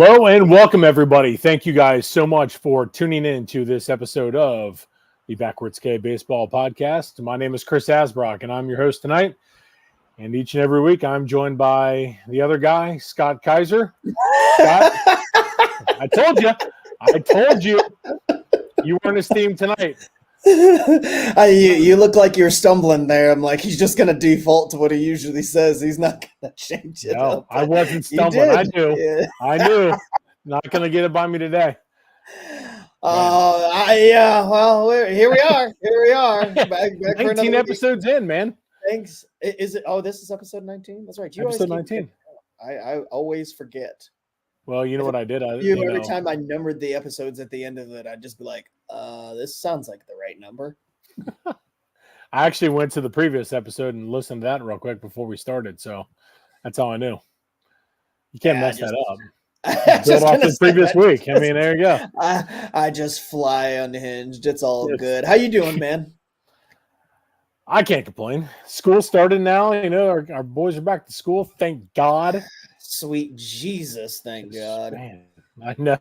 Hello and welcome, everybody. Thank you guys so much for tuning in to this episode of the Backwards K Baseball Podcast. My name is Chris Asbrock, and I'm your host tonight. And each and every week, I'm joined by the other guy, Scott Kaiser. Scott, I told you, you weren't his team tonight. You look like you're stumbling there. I'm like, he's just going to default to what he usually says. He's not going to change it. No, up. I wasn't stumbling. I knew. Yeah. I knew. Not going to get it by me today. Well, here we are. Here we are. Back 19 episodes in, man. Thanks. Is it? Oh, this is episode 19? That's right. Episode 19. I always forget. Well, you know what I did? Every time I numbered the episodes at the end of it, I'd just be like, this sounds like the right number. I actually went to the previous episode and listened to that real quick before we started, so that's how I knew. You can't mess that up. Build off the previous week. I mean, there you go. I just fly unhinged. It's all good. How you doing, man? I can't complain. School started now. You know, our boys are back to school. Thank God. Sweet Jesus, thank God. Man, I know.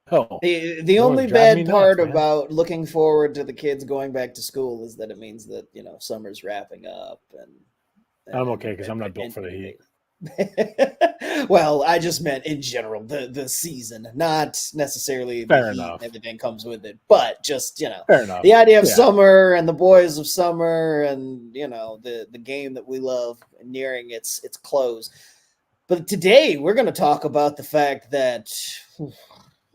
Oh, the only bad part about looking forward to the kids going back to school is that it means that, you know, summer's wrapping up. And I'm okay because I'm not built for the heat. Well, I just meant in general, the season, not necessarily Fair the heat enough. and everything comes with it, but just, you know, Fair enough. The idea of summer and the boys of summer and, you know, the game that we love nearing its close. But today we're going to talk about the fact that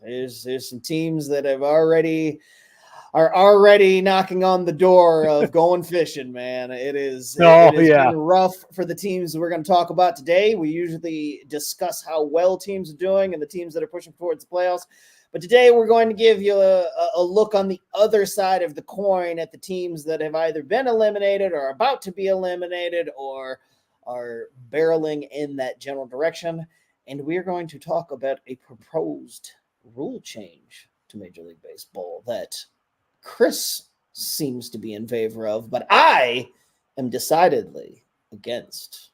there's some teams that are already knocking on the door of going fishing, man. It's been rough for the teams that we're going to talk about today. We usually discuss how well teams are doing and the teams that are pushing towards the playoffs. But today we're going to give you a look on the other side of the coin at the teams that have either been eliminated or about to be eliminated or are barreling in that general direction. And we're going to talk about a proposed rule change to Major League Baseball that Chris seems to be in favor of, but I am decidedly against.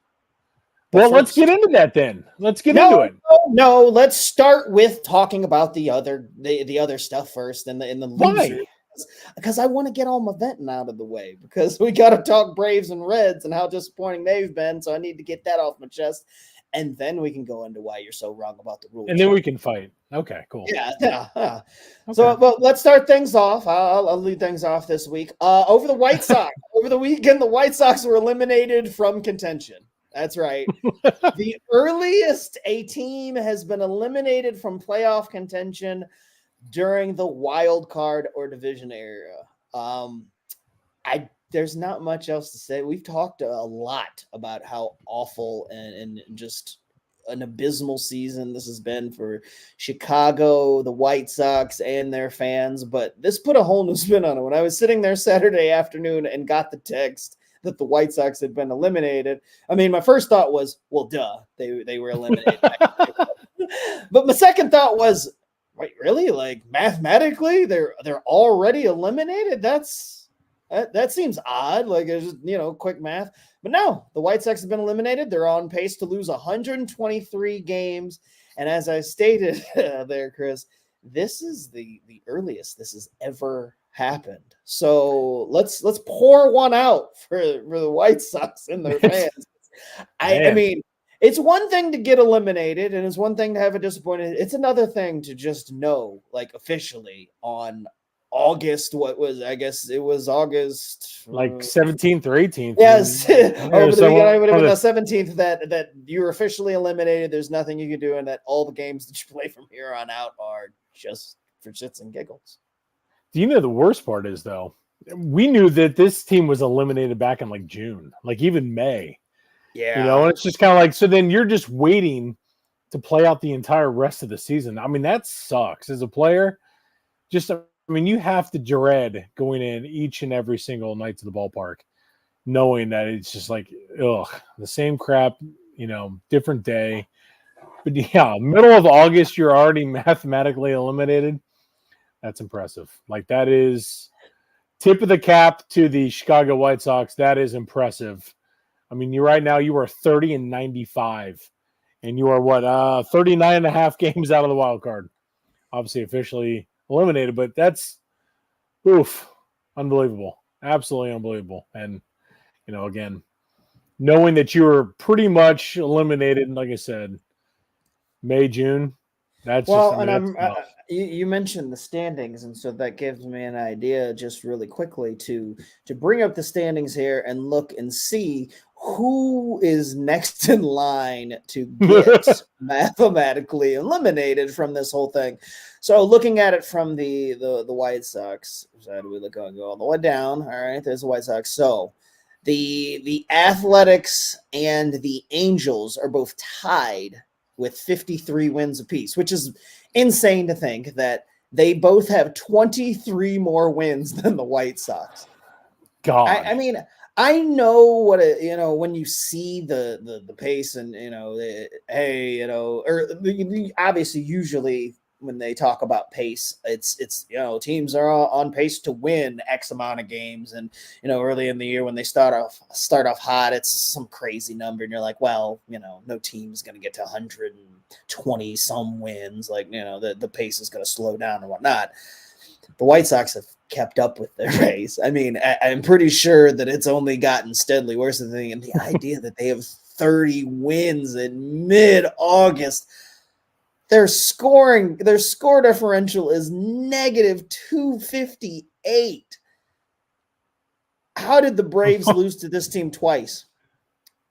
Well, let's get into that then. Let's get into it. No, let's start with talking about the other stuff first and the loser. Because I want to get all my venting out of the way because we got to talk Braves and Reds and how disappointing they've been. So I need to get that off my chest. And then we can go into why you're so wrong about the rules. And then we can fight. Okay, cool. Yeah. Okay. So let's start things off. I'll lead things off this week. Over the White Sox. Over the weekend, the White Sox were eliminated from contention. That's right. The earliest a team has been eliminated from playoff contention during the wild card or division era. There's not much else to say. We've talked a lot about how awful and just an abysmal season this has been for Chicago, the White Sox, and their fans. But this put a whole new spin on it. When I was sitting there Saturday afternoon and got the text that the White Sox had been eliminated, I mean, my first thought was, well, duh, they were eliminated. But my second thought was, wait, really? Like mathematically, they're already eliminated? That seems odd. Like it's just, you know, quick math. But no, the White Sox have been eliminated. They're on pace to lose 123 games. And as I stated there, Chris, this is the earliest this has ever happened. So let's pour one out for the White Sox and their fans. I mean, it's one thing to get eliminated and it's one thing to have a disappointment. It's another thing to just know, like officially on August, I guess it was August. Like 17th or 18th. Yes. Over the weekend, it would have been the 17th that you're officially eliminated. There's nothing you can do and that all the games that you play from here on out are just for shits and giggles. Do you know the worst part is, though? We knew that this team was eliminated back in like June, like even May. Yeah. You know, and it's just kind of like, so then you're just waiting to play out the entire rest of the season. I mean, that sucks as a player. I mean, you have to dread going in each and every single night to the ballpark, knowing that it's just like, ugh, the same crap, you know, different day. But yeah, middle of August, you're already mathematically eliminated. That's impressive. Like that is tip of the cap to the Chicago White Sox. That is impressive. I mean, you are 30-95 And you are what, 39 and a half games out of the wild card. Obviously officially eliminated, but that's unbelievable. Absolutely unbelievable. And again, knowing that you were pretty much eliminated, like I said, May, June, that's just, Well, and that's tough. you mentioned the standings, and so that gives me an idea just really quickly to bring up the standings here and look and see who is next in line to get mathematically eliminated from this whole thing. So looking at it from the White Sox side, we look go all the way down. All right, there's the White Sox. So the Athletics and the Angels are both tied with 53 wins apiece, which is insane to think that they both have 23 more wins than the White Sox. God. I mean, I know what when you see the pace and obviously usually when they talk about pace, it's teams are on pace to win X amount of games, and early in the year when they start off hot, it's some crazy number, and you're like, well, no team's going to get to 120 some wins, like the pace is going to slow down and whatnot. The White Sox have kept up with their pace. I mean, I'm pretty sure that it's only gotten steadily worse than the the idea that they have 30 wins in mid-August. Their score differential is negative 258. How did the Braves lose to this team twice?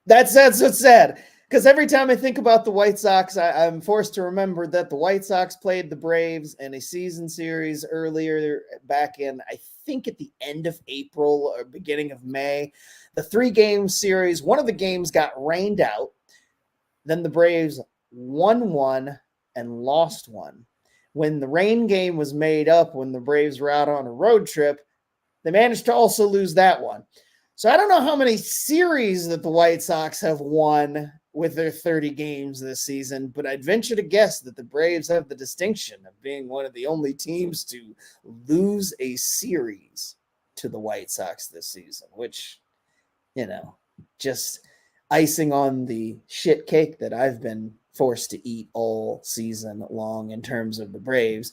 That's what's sad. Because every time I think about the White Sox, I'm forced to remember that the White Sox played the Braves in a season series earlier back in, I think, at the end of April or beginning of May. The 3-game series, one of the games got rained out. Then the Braves won one and lost one. When the rain game was made up, when the Braves were out on a road trip, they managed to also lose that one. So I don't know how many series that the White Sox have won with their 30 games this season, but I'd venture to guess that the Braves have the distinction of being one of the only teams to lose a series to the White Sox this season, which, just icing on the shit cake that I've been forced to eat all season long in terms of the Braves.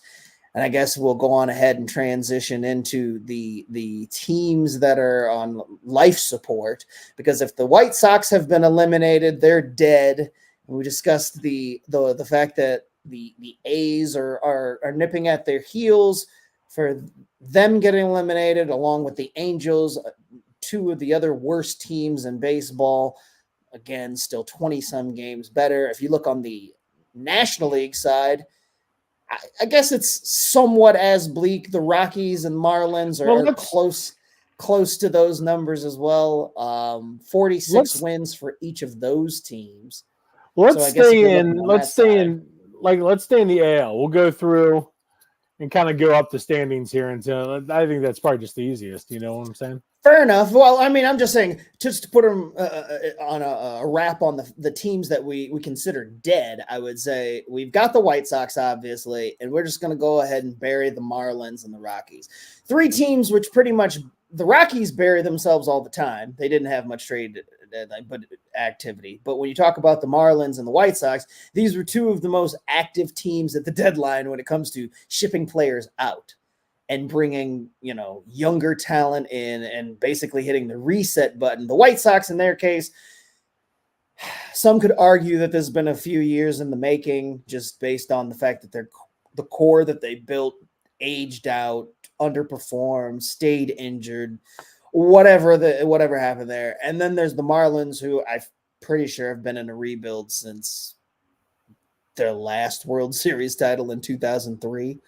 And I guess we'll go on ahead and transition into the teams that are on life support, because if the White Sox have been eliminated, they're dead. And we discussed the fact that the A's are nipping at their heels for them getting eliminated, along with the Angels, two of the other worst teams in baseball. Again, still 20-some games better. If you look on the National League side, I guess it's somewhat as bleak. The Rockies and Marlins are close to those numbers as well. 46 wins for each of those teams. Let's stay in the AL. We'll go through and kind of go up the standings here. And I think that's probably just the easiest. You know what I'm saying? Fair enough. Well, I mean, I'm just saying, just to put them on a wrap on the teams that we consider dead, I would say we've got the White Sox, obviously, and we're just going to go ahead and bury the Marlins and the Rockies. 3 teams which pretty much the Rockies bury themselves all the time. They didn't have much trade activity. But when you talk about the Marlins and the White Sox, these were 2 of the most active teams at the deadline when it comes to shipping players out and bringing, younger talent in and basically hitting the reset button. The White Sox, in their case, some could argue that there's been a few years in the making, just based on the fact that the core that they built aged out, underperformed, stayed injured, whatever happened there. And then there's the Marlins, who I'm pretty sure have been in a rebuild since their last World Series title in 2003.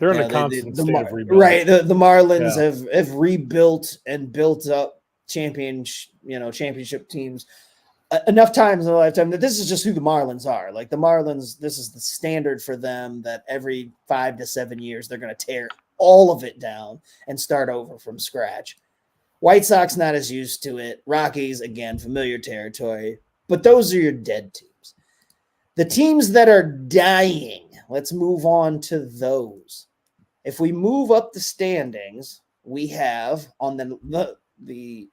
They're in a constant state of rebuild. Right. The Marlins have rebuilt and built up championship teams enough times in a lifetime that this is just who the Marlins are. Like the Marlins, this is the standard for them, that every 5 to 7 years they're going to tear all of it down and start over from scratch. White Sox not as used to it. Rockies, again, familiar territory. But those are your dead teams. The teams that are dying, let's move on to those. If we move up the standings, we have on the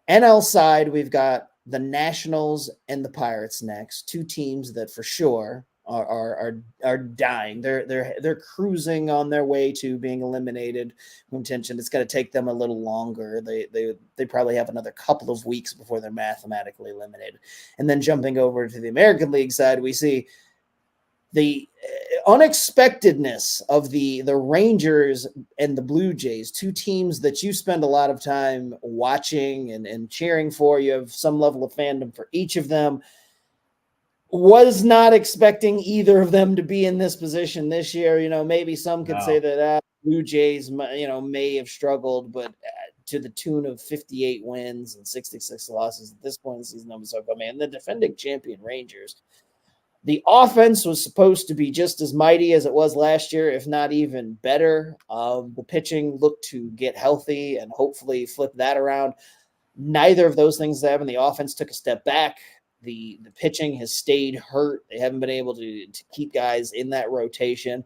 NL side, we've got the Nationals and the Pirates next, two teams that for sure are dying. They're cruising on their way to being eliminated from contention. It's going to take them a little longer. They probably have another couple of weeks before they're mathematically eliminated. And then jumping over to the American League side, we see the unexpectedness of the Rangers and the Blue Jays, two teams that you spend a lot of time watching and cheering for. You have some level of fandom for each of them. Was not expecting either of them to be in this position this year. Maybe some could say that Blue Jays, may have struggled, but to the tune of 58 wins and 66 losses at this point in the season, I'm so man, the defending champion Rangers. The offense was supposed to be just as mighty as it was last year, if not even better. The pitching looked to get healthy and hopefully flip that around. Neither of those things happened. The offense took a step back. The pitching has stayed hurt. They haven't been able to keep guys in that rotation.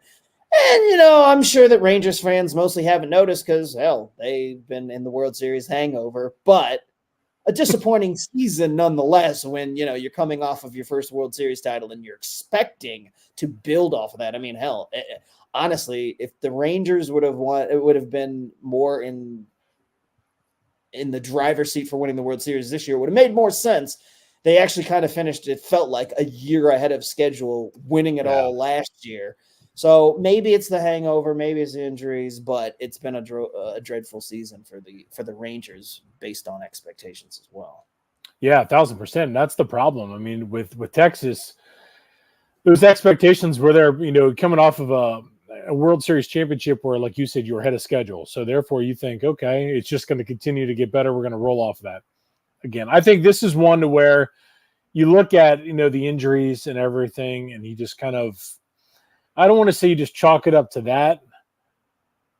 And, I'm sure that Rangers fans mostly haven't noticed because, hell, they've been in the World Series hangover. But a disappointing season nonetheless when, you're coming off of your first World Series title and you're expecting to build off of that. I mean, hell, honestly, if the Rangers would have won, it would have been more in the driver's seat for winning the World Series this year. It would have made more sense. They actually kind of finished, it felt like, a year ahead of schedule, winning it all last year. So maybe it's the hangover, maybe it's the injuries, but it's been a dreadful season for the Rangers based on expectations as well. Yeah, 1,000%. That's the problem. I mean, with Texas, those expectations were there, coming off of a World Series championship where, like you said, you were ahead of schedule. So therefore you think, okay, it's just going to continue to get better. We're going to roll off of that. Again, I think this is one to where you look at, the injuries and everything, and you just kind of, I don't want to say you just chalk it up to that,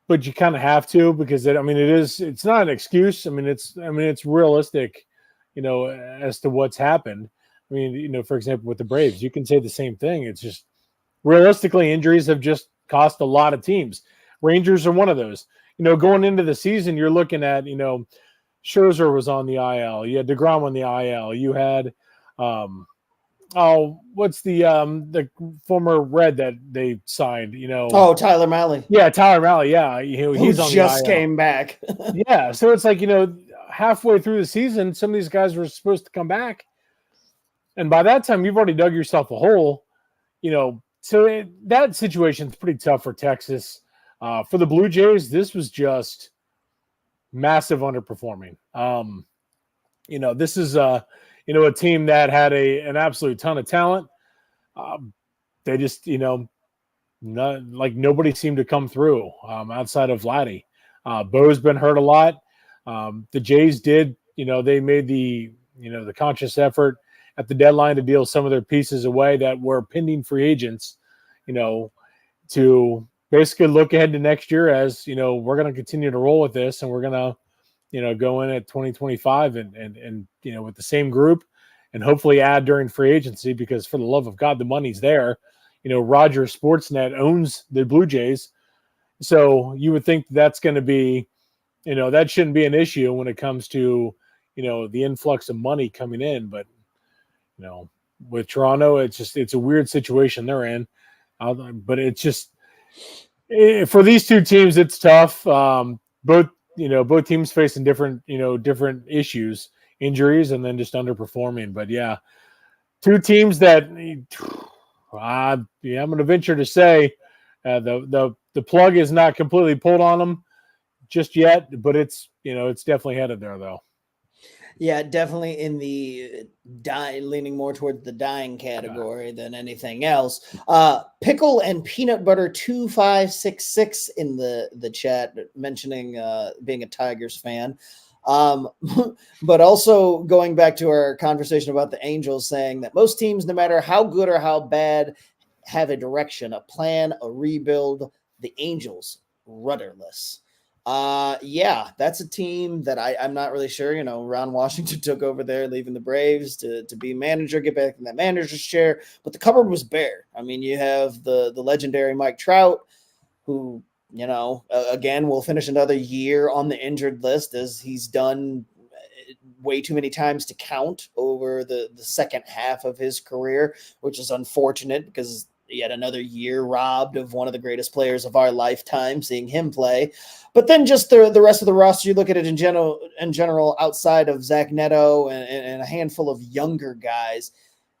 but you kind of have to, because it's not an excuse. It's realistic, as to what's happened. I mean, for example, with the Braves, you can say the same thing. It's just realistically, injuries have just cost a lot of teams. Rangers are one of those. Going into the season, you're looking at, Scherzer was on the IL. You had DeGrom on the IL. You had, what's the former Red that they signed? Tyler Mahle. Yeah, Tyler Mahle. Yeah, he's on just the IL. came back. Yeah, so it's like halfway through the season, some of these guys were supposed to come back, and by that time, you've already dug yourself a hole. So that situation's pretty tough for Texas. For the Blue Jays, this was just massive underperforming. This is a team that had an absolute ton of talent. They just, nobody seemed to come through outside of Vladdy. Bo's been hurt a lot. The Jays did, they made the conscious effort at the deadline to deal some of their pieces away that were pending free agents, to basically look ahead to next year as, we're going to continue to roll with this, and we're going to, go in at 2025 and with the same group, and hopefully add during free agency, because for the love of God, the money's there. Rogers Sportsnet owns the Blue Jays. So you would think that's going to be, that shouldn't be an issue when it comes to, the influx of money coming in. But, with Toronto, it's a weird situation they're in. But it's just, for these two teams, it's tough. Both teams facing different issues, injuries, and then just underperforming. But yeah, two teams that I'm going to venture to say the plug is not completely pulled on them just yet, but it's definitely headed there though. Yeah, definitely in the leaning more towards the dying category than anything else. Pickle and Peanut Butter 2566 in the chat mentioning being a Tigers fan. But also going back to our conversation about the Angels, saying that most teams, no matter how good or how bad, have a direction, a plan, a rebuild. The Angels, rudderless. Yeah, that's a team that I'm not really sure. Ron Washington took over there, leaving the Braves to be manager, get back in that manager's chair. But the cupboard was bare. I mean, you have the legendary Mike Trout, who, again, will finish another year on the injured list, as he's done way too many times to count over the second half of his career, which is unfortunate because yet another year robbed of one of the greatest players of our lifetime, seeing him play. But then just the rest of the roster, you look at it in general, outside of Zach Neto and a handful of younger guys,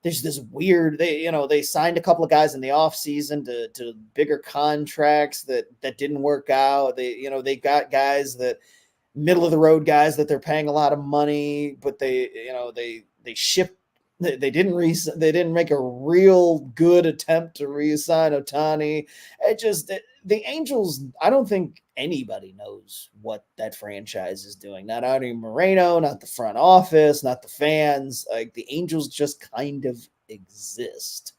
there's this weird, they signed a couple of guys in the offseason to bigger contracts that didn't work out. They got guys that middle of the road guys that they're paying a lot of money, but they didn't make a real good attempt to re-sign Ohtani. The Angels, I don't think anybody knows what that franchise is doing. Not Artie Moreno, not the front office, not the fans. Like, the Angels just kind of exist.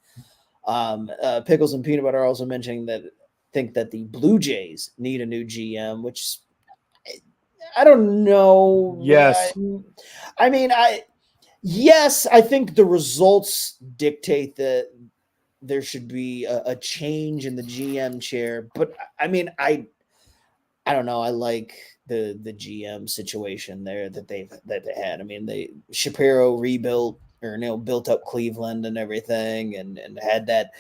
Pickles and Peanut Butter are also mentioning that think that the Blue Jays need a new GM, which I don't know. Yes. Yes, I think the results dictate that there should be a change in the GM chair, but I don't know. I like the GM situation there that they had. I mean, Shapiro rebuilt built up Cleveland and everything, and had that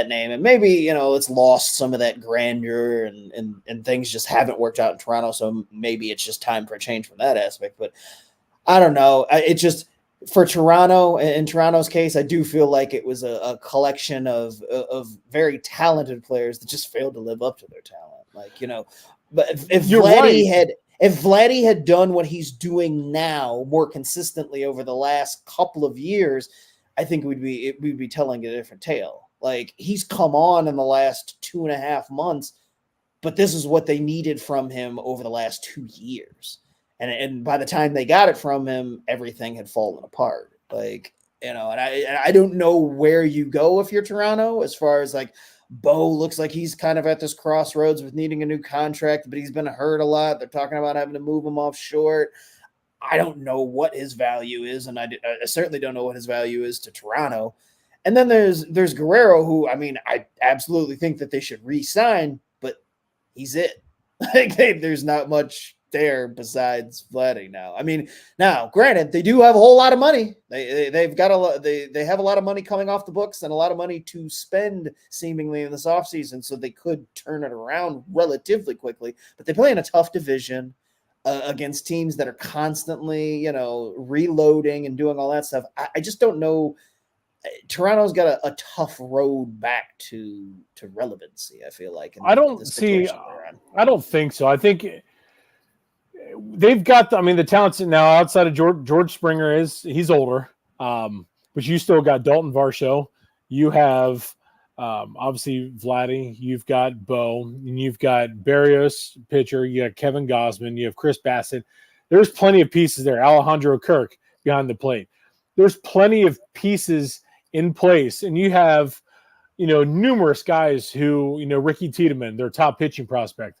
name, and maybe it's lost some of that grandeur, and things just haven't worked out in Toronto. So maybe it's just time for a change from that aspect. But I don't know. It just, for Toronto, in Toronto's case, I do feel like it was a collection of very talented players that just failed to live up to their talent. But if Vladdy had done what he's doing now more consistently over the last couple of years, I think we'd be telling a different tale. Like, he's come on in the last 2.5 months, but this is what they needed from him over the last 2 years. And by the time they got it from him, everything had fallen apart. And I don't know where you go if you're Toronto, as far as Bo looks like he's kind of at this crossroads with needing a new contract, but he's been hurt a lot. They're talking about having to move him off short. I don't know what his value is, and I certainly don't know what his value is to Toronto. And then there's Guerrero, who, I absolutely think that they should re-sign, but he's it. There's not much there besides Vladdy now. Now, granted, they do have a whole lot of money. They've got they have a lot of money coming off the books and a lot of money to spend seemingly in this offseason, so they could turn it around relatively quickly. But they play in a tough division against teams that are constantly, reloading and doing all that stuff. I just don't know. Toronto's got a tough road back to relevancy, I feel like. I don't think so. I think they've got the talents now outside of George Springer. He's older, but you still got Dalton Varsho. You have obviously Vladdy. You've got Bo, and you've got Barrios, pitcher. You got Kevin Gausman. You have Chris Bassett. There's plenty of pieces there. Alejandro Kirk behind the plate. There's plenty of pieces in place, and you have numerous guys who Ricky Tiedemann, their top pitching prospect.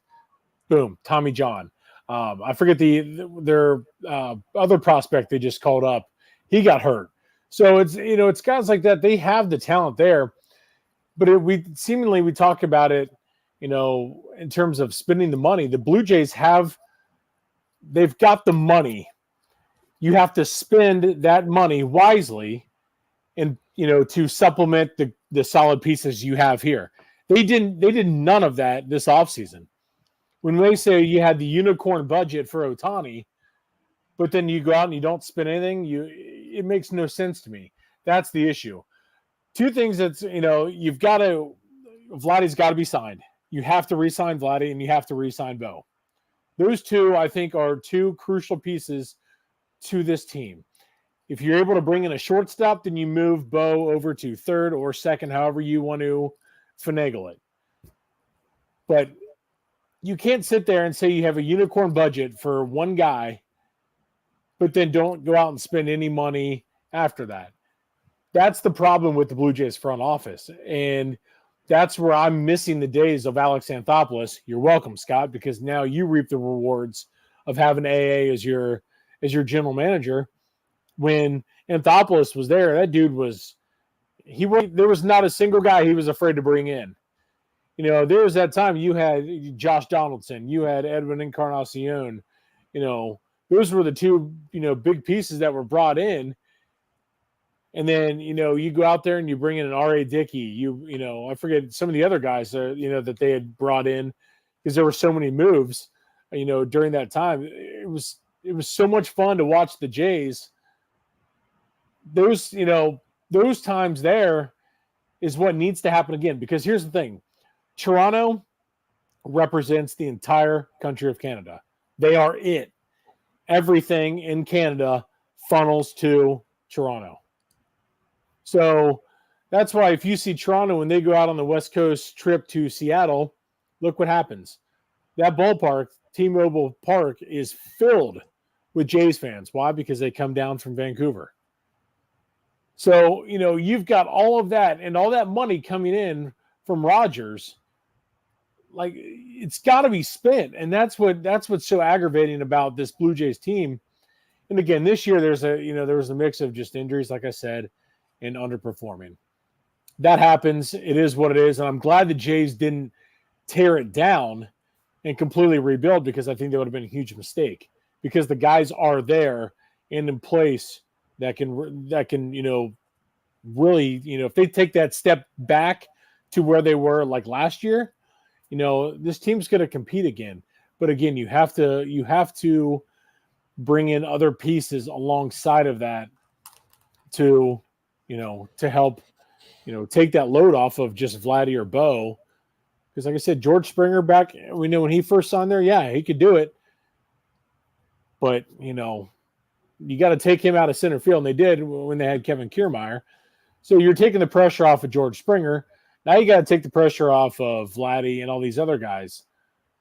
Boom, Tommy John. I forget their other prospect they just called up. He got hurt. So it's guys like that. They have the talent there, but we talk about it, in terms of spending the money. The Blue Jays they've got the money. You have to spend that money wisely, and to supplement the solid pieces you have here. They did none of that this offseason. When they say you had the unicorn budget for Ohtani, but then you go out and you don't spend anything, it makes no sense to me. That's the issue. Two things that's, Vladdy's got to be signed. You have to re-sign Vladdy, and you have to re-sign Bo. Those two, I think, are two crucial pieces to this team. If you're able to bring in a shortstop, then you move Bo over to third or second, however you want to finagle it. But you can't sit there and say you have a unicorn budget for one guy, but then don't go out and spend any money after that. That's the problem with the Blue Jays front office. And that's where I'm missing the days of Alex Anthopoulos. You're welcome, Scott, because now you reap the rewards of having AA as your general manager. When Anthopoulos was there, that dude there was not a single guy he was afraid to bring in. There was that time you had Josh Donaldson, you had Edwin Encarnacion, those were the two, big pieces that were brought in. And then, you go out there and you bring in an R.A. Dickey. I forget some of the other guys, that they had brought in because there were so many moves, during that time. It was so much fun to watch the Jays. Those times there is what needs to happen again, because here's the thing. Toronto represents the entire country of Canada. They are it. Everything in Canada funnels to Toronto. So that's why if you see Toronto when they go out on the West Coast trip to Seattle, look what happens. That ballpark, T-Mobile Park, is filled with Jays fans. Why? Because they come down from Vancouver. So, you've got all of that and all that money coming in from Rogers. Like, it's got to be spent. And that's what's so aggravating about this Blue Jays team. And again, this year there was a mix of just injuries, like I said, and underperforming. That happens. It is what it is. And I'm glad the Jays didn't tear it down and completely rebuild, because I think that would have been a huge mistake, because the guys are there and in place that can really, if they take that step back to where they were like last year, this team's going to compete again. But again, you have to bring in other pieces alongside of that to help, take that load off of just Vladdy or Bo. Because like I said, George Springer back, we know when he first signed there, yeah, he could do it. But, you got to take him out of center field. And they did when they had Kevin Kiermaier. So you're taking the pressure off of George Springer. Now you got to take the pressure off of Vladdy and all these other guys.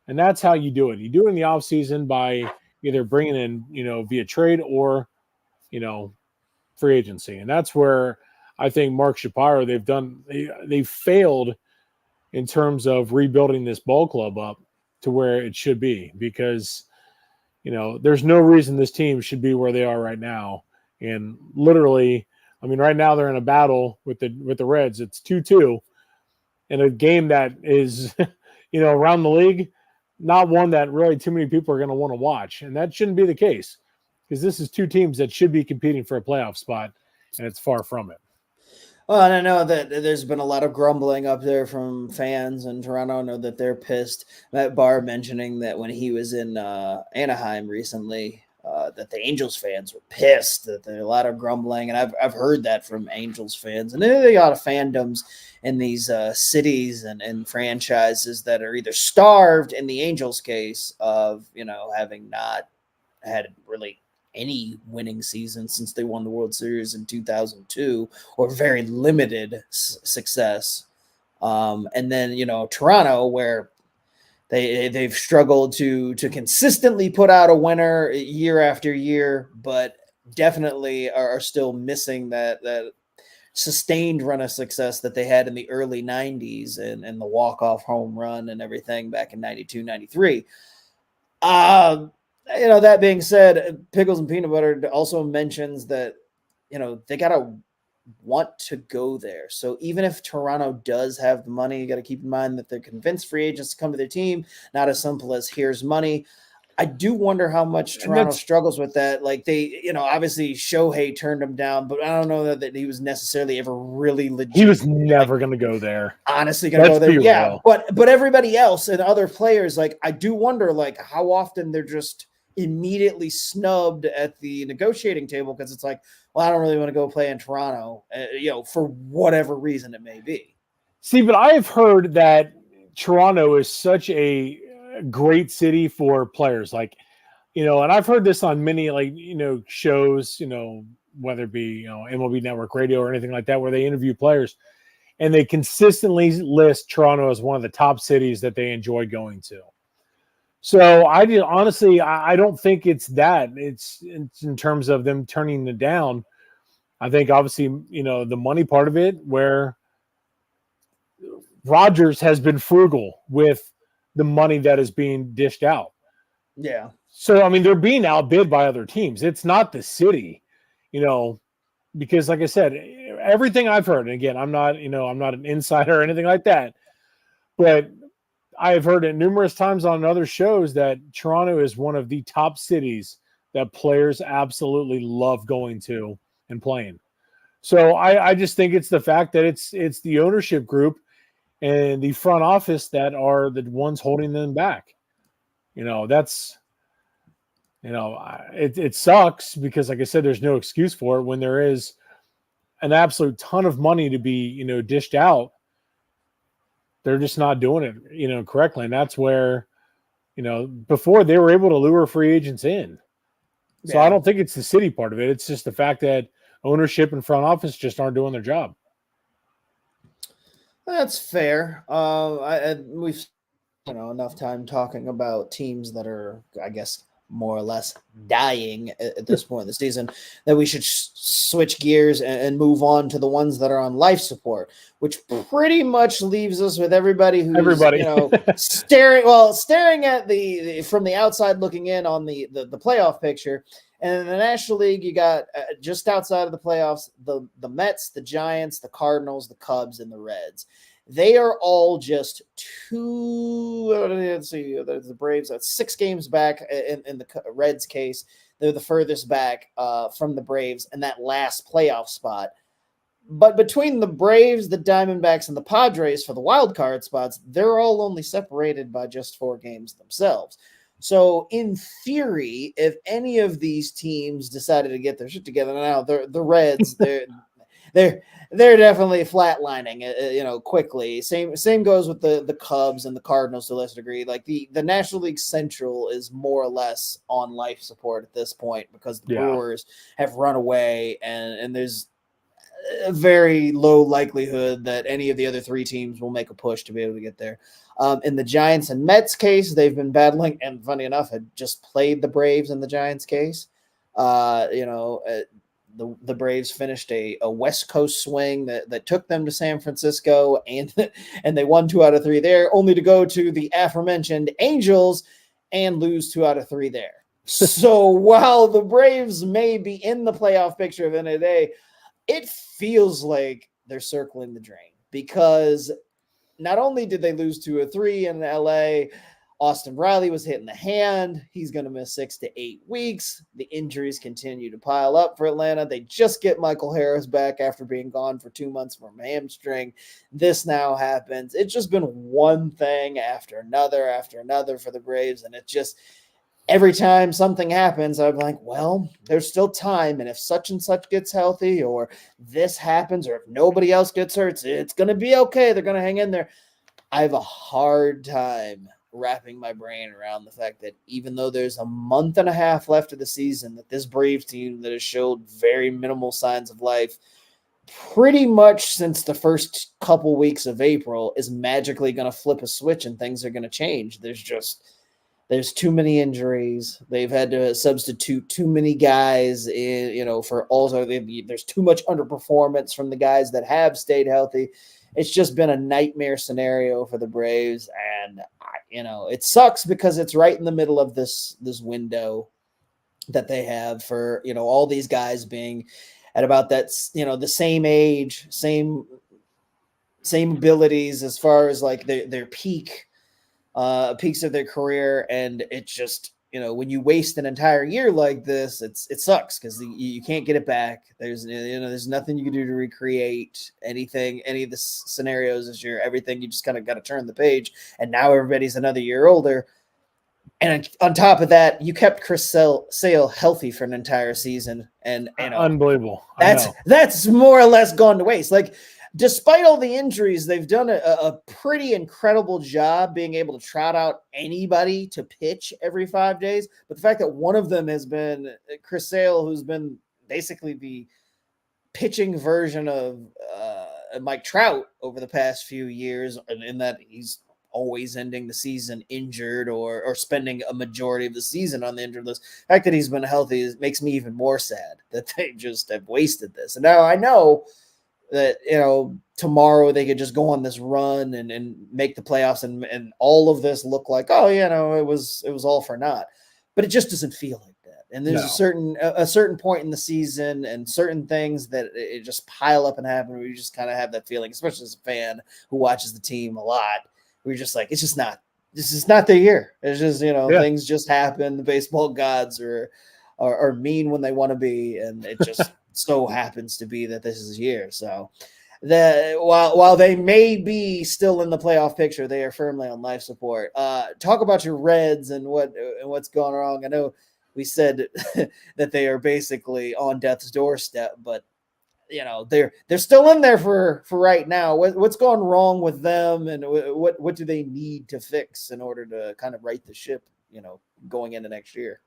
And that's how you do it. You do it in the offseason by either bringing in, via trade or, free agency. And that's where I think Mark Shapiro, they've failed in terms of rebuilding this ball club up to where it should be, because, there's no reason this team should be where they are right now. And literally, right now they're in a battle with the Reds. It's 2-2 in a game that is, around the league, not one that really too many people are going to want to watch. And that shouldn't be the case, because this is two teams that should be competing for a playoff spot, and it's far from it. Well, and I know that there's been a lot of grumbling up there from fans in Toronto. I know that they're pissed. Matt Barr mentioning that when he was in Anaheim recently, that the Angels fans were pissed, that there's a lot of grumbling. And I've heard that from Angels fans. And there are a lot of fandoms in these cities and franchises that are either starved, in the Angels case, of, having not had really any winning season since they won the World Series in 2002, or very limited success. And then, Toronto, where they've struggled to consistently put out a winner year after year, but definitely are still missing that sustained run of success that they had in the early 90s and the walk-off home run and everything back in 92, 93. That being said, Pickles and Peanut Butter also mentions that, they got to want to go there. So even if Toronto does have the money, you got to keep in mind that they're convinced free agents to come to their team. Not as simple as here's money. I do wonder how much Toronto struggles with that. Like they, obviously Shohei turned him down, but I don't know that he was necessarily ever really legit. He was never going to go there. Honestly, going to go there. Yeah. But everybody else and other players, like, I do wonder, like, how often they're just immediately snubbed at the negotiating table, because it's like, well, I don't really want to go play in Toronto, for whatever reason it may be. See, but I have heard that Toronto is such a great city for players, like, and I've heard this on many, like, shows, whether it be, MLB Network Radio or anything like that, where they interview players, and they consistently list Toronto as one of the top cities that they enjoy going to. So I don't think it's that. It's in terms of them turning it down. I think obviously, the money part of it, where Rogers has been frugal with the money that is being dished out. Yeah. So, they're being outbid by other teams. It's not the city, because like I said, everything I've heard, and again, I'm not an insider or anything like that, but I've heard it numerous times on other shows that Toronto is one of the top cities that players absolutely love going to and playing. So I just think it's the fact that it's the ownership group and the front office that are the ones holding them back. That's it sucks because, like I said, there's no excuse for it when there is an absolute ton of money to be dished out. They're just not doing it correctly, and that's where before they were able to lure free agents in. So I don't think it's the city part of it. It's just the fact that ownership and front office just aren't doing their job. That's fair. We've enough time talking about teams that are, I guess, more or less dying at this point in the season, that we should switch gears and move on to the ones that are on life support, which pretty much leaves us with everybody who's staring at the from the outside looking in on the playoff picture. And in the National League, you got just outside of the playoffs, the Mets, the Giants, the Cardinals, the Cubs, and the Reds. They are all just the Braves, that's 6 games back in the Reds case. They're the furthest back from the Braves and that last playoff spot. But between the Braves, the Diamondbacks, and the Padres for the wild card spots, they're all only separated by just 4 games themselves. So in theory, if any of these teams decided to get their shit together now, the Reds, they're definitely flatlining, quickly. Same goes with the Cubs and the Cardinals to a lesser degree. Like the National League Central is more or less on life support at this point because the Brewers have run away, and there's a very low likelihood that any of the other 3 teams will make a push to be able to get there. In the Giants and Mets case, they've been battling, and funny enough, had just played the Braves in the Giants case. The Braves finished a West Coast swing that took them to San Francisco, and they won 2 out of 3 there, only to go to the aforementioned Angels and lose 2 out of 3 there. So while the Braves may be in the playoff picture of the end of the day, it feels like they're circling the drain, because not only did they lose 2 or 3 in LA, Austin Riley was hit in the hand. He's going to miss 6 to 8 weeks. The injuries continue to pile up for Atlanta. They just get Michael Harris back after being gone for 2 months from a hamstring. This now happens. It's just been one thing after another for the Braves, and it just every time something happens, I'm like, well, there's still time. And if such and such gets healthy, or this happens, or if nobody else gets hurt, it's going to be okay. They're going to hang in there. I have a hard time wrapping my brain around the fact that even though there's a month and a half left of the season, that this Braves team that has showed very minimal signs of life pretty much since the first couple weeks of April is magically going to flip a switch and things are going to change. There's too many injuries. They've had to substitute too many guys for also there's too much underperformance from the guys that have stayed healthy. It's just been a nightmare scenario for the Braves, and it sucks because it's right in the middle of this window that they have for all these guys being at about that the same age, same abilities as far as like their peaks of their career, and it's just when you waste an entire year like this, it sucks because you can't get it back. There's nothing you can do to recreate anything, any of the scenarios this year. Everything, you just kind of got to turn the page, and now everybody's another year older. And on top of that, you kept Chris Sale healthy for an entire season, and unbelievable. That's more or less gone to waste. Like, despite all the injuries, they've done a pretty incredible job being able to trot out anybody to pitch every 5 days. But the fact that one of them has been Chris Sale, who's been basically the pitching version of Mike Trout over the past few years, and in that he's always ending the season injured or spending a majority of the season on the injured list. The fact that he's been healthy makes me even more sad that they just have wasted this. And now I know that tomorrow they could just go on this run and make the playoffs and all of this look like, it was all for naught. But it just doesn't feel like that. And there's a certain point in the season and certain things that it just pile up and happen where you just kind of have that feeling, especially as a fan who watches the team a lot. We're just like, this is not their year. It's just, things just happen. The baseball gods are are mean when they want to be, and it just so happens to be that this is year. So while they may be still in the playoff picture, they are firmly on life support. Talk about your Reds and what's going wrong. I know we said that they are basically on death's doorstep, but they're still in there for right now. What's going wrong with them, and what do they need to fix in order to kind of right the ship, going into next year?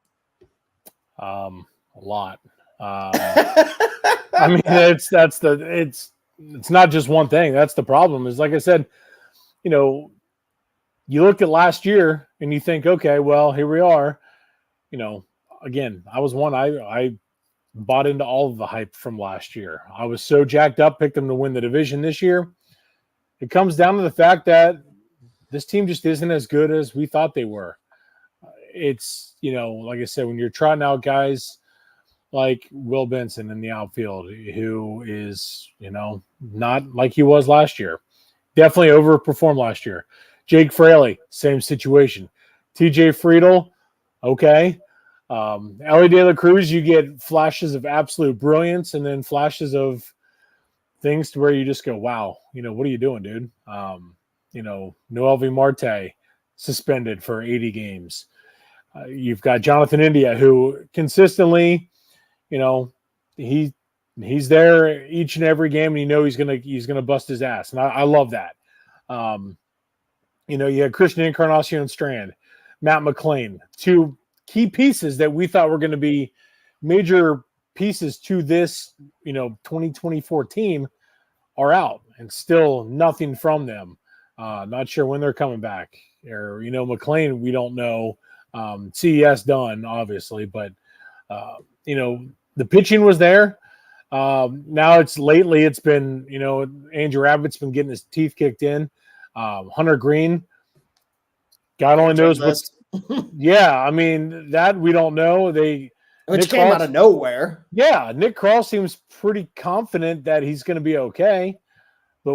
A lot. I mean, it's not just one thing. That's the problem. Is like I said, you look at last year and you think, okay, well, here we are. Again, I was one. I bought into all of the hype from last year. I was so jacked up, picked them to win the division this year. It comes down to the fact that this team just isn't as good as we thought they were. It's, like I said, when you're trotting out guys like Will Benson in the outfield, who is, not like he was last year. Definitely overperformed last year. Jake Fraley, same situation. TJ Friedel, okay. Ellie De La Cruz, you get flashes of absolute brilliance and then flashes of things to where you just go, wow, what are you doing, dude? Noelvi Marte suspended for 80 games. You've got Jonathan India, who consistently, he's there each and every game, and he's gonna bust his ass, and I love that. You had Christian Encarnacion Strand, Matt McLean, two key pieces that we thought were going to be major pieces to this, 2024 team are out, and still nothing from them. Not sure when they're coming back. Or, McLean, we don't know. CES done, obviously, but the pitching was there. Now it's been, Andrew Abbott's been getting his teeth kicked in. Hunter Green, God only knows what's. Yeah, I mean, that we don't know. Which came out of nowhere. Yeah, Nick Krall seems pretty confident that he's going to be okay. But,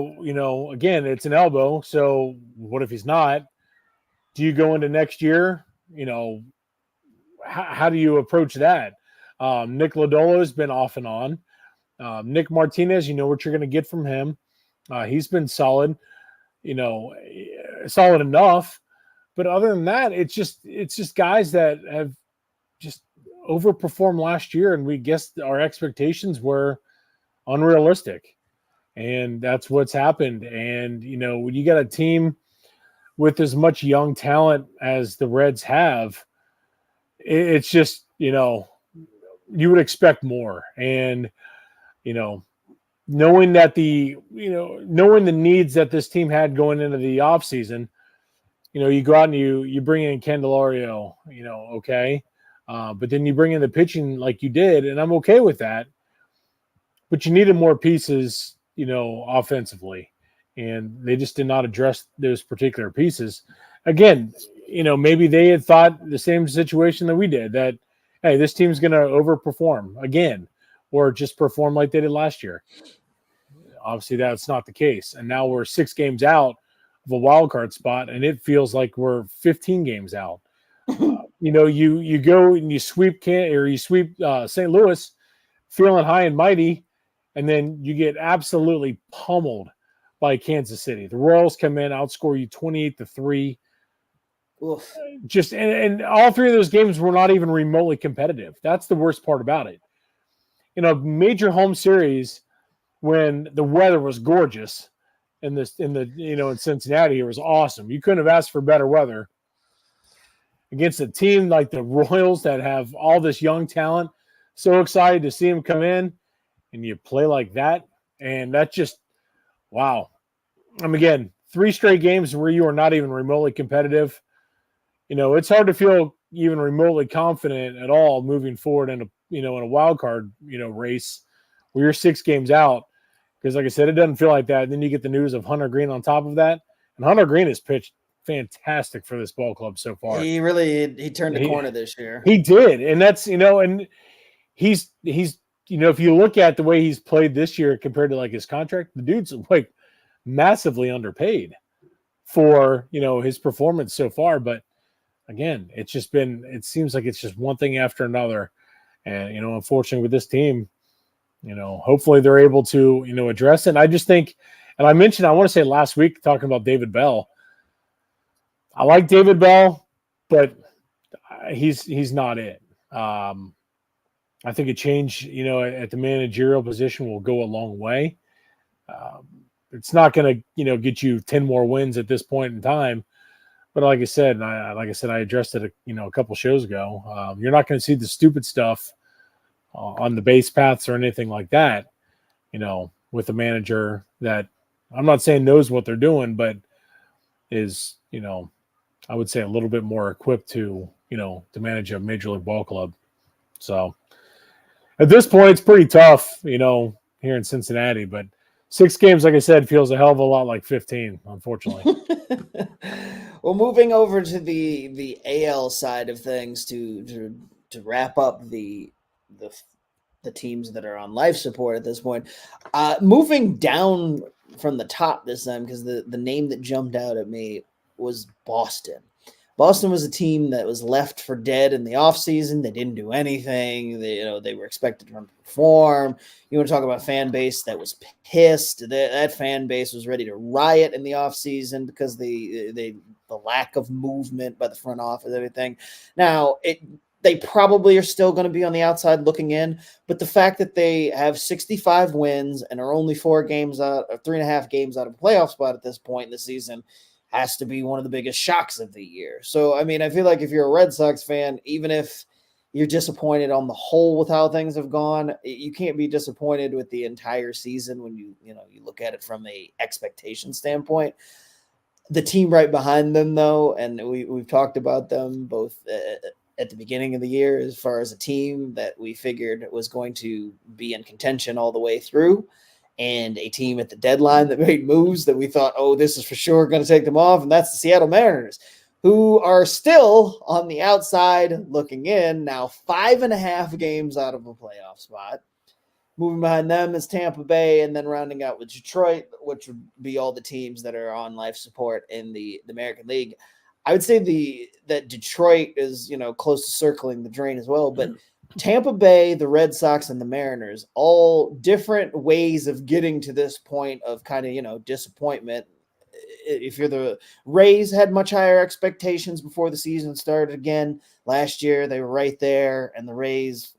again, it's an elbow. So what if he's not? Do you go into next year? How do you approach that? Nick Lodolo has been off and on. Nick Martinez, what you're going to get from him. He's been solid, solid enough. But other than that, it's just guys that have just overperformed last year, and we guessed our expectations were unrealistic, and that's what's happened. And when you got a team with as much young talent as the Reds have, it's just you would expect more. And knowing that knowing the needs that this team had going into the offseason, you go out and you bring in Candelario, okay. But then you bring in the pitching like you did, and I'm okay with that. But you needed more pieces, offensively. And they just did not address those particular pieces. Again, maybe they had thought the same situation that we did, that, hey, this team's going to overperform again, or just perform like they did last year. Obviously, that's not the case. And now we're 6 games out of a wild card spot, and it feels like we're 15 games out. You go and you sweep St. Louis, feeling high and mighty, and then you get absolutely pummeled by Kansas City. The Royals come in, outscore you 28-3. Oof. And all 3 of those games were not even remotely competitive. That's the worst part about it. Major home series, when the weather was gorgeous, in Cincinnati, it was awesome. You couldn't have asked for better weather against a team like the Royals that have all this young talent. So excited to see them come in, and you play like that. And that's just, wow. Again, 3 straight games where you are not even remotely competitive. It's hard to feel even remotely confident at all moving forward in a wild card, race where you're 6 games out. Because, like I said, it doesn't feel like that. And then you get the news of Hunter Green on top of that. And Hunter Green has pitched fantastic for this ball club so far. He turned the corner this year. He did. And that's, and he's if you look at the way he's played this year compared to like his contract, the dude's like massively underpaid for, his performance so far. But again, it seems like it's just one thing after another. And, unfortunately with this team, hopefully they're able to, address it. And I just think, and I want to say last week, talking about David Bell, I like David Bell, but he's not it. I think a change, at the managerial position will go a long way. It's not going to, get you 10 more wins at this point in time. But like I said, I addressed it, a couple shows ago. You're not going to see the stupid stuff on the base paths or anything like that, with a manager that I'm not saying knows what they're doing, but is, I would say a little bit more equipped to, to manage a major league ball club. So at this point, it's pretty tough, here in Cincinnati, but 6 games, like I said, feels a hell of a lot like 15, unfortunately. Well, moving over to the AL side of things to wrap up the teams that are on life support at this point. Moving down from the top this time, because the name that jumped out at me was Boston. Boston was a team that was left for dead in the offseason. They didn't do anything. They were expected to perform. You want to talk about a fan base that was pissed. That fan base was ready to riot in the offseason because the lack of movement by the front office, everything. Now, they probably are still going to be on the outside looking in, but the fact that they have 65 wins and are only 4 games out, or 3.5 games out of a playoff spot at this point in the season has to be one of the biggest shocks of the year. So, I mean, I feel like if you're a Red Sox fan, even if you're disappointed on the whole with how things have gone, you can't be disappointed with the entire season when you look at it from a expectation standpoint. The team right behind them, though, and we've talked about them both at the beginning of the year as far as a team that we figured was going to be in contention all the way through, and a team at the deadline that made moves that we thought, oh, this is for sure going to take them off, and that's the Seattle Mariners, who are still on the outside looking in, now 5.5 games out of a playoff spot. Moving behind them is Tampa Bay, and then rounding out with Detroit, which would be all the teams that are on life support in the American League. I would say that Detroit is, close to circling the drain as well, but Tampa Bay, the Red Sox, and the Mariners, all different ways of getting to this point of kind of, disappointment. If you're the Rays, had much higher expectations before the season started again. Last year, they were right there, and the Rays,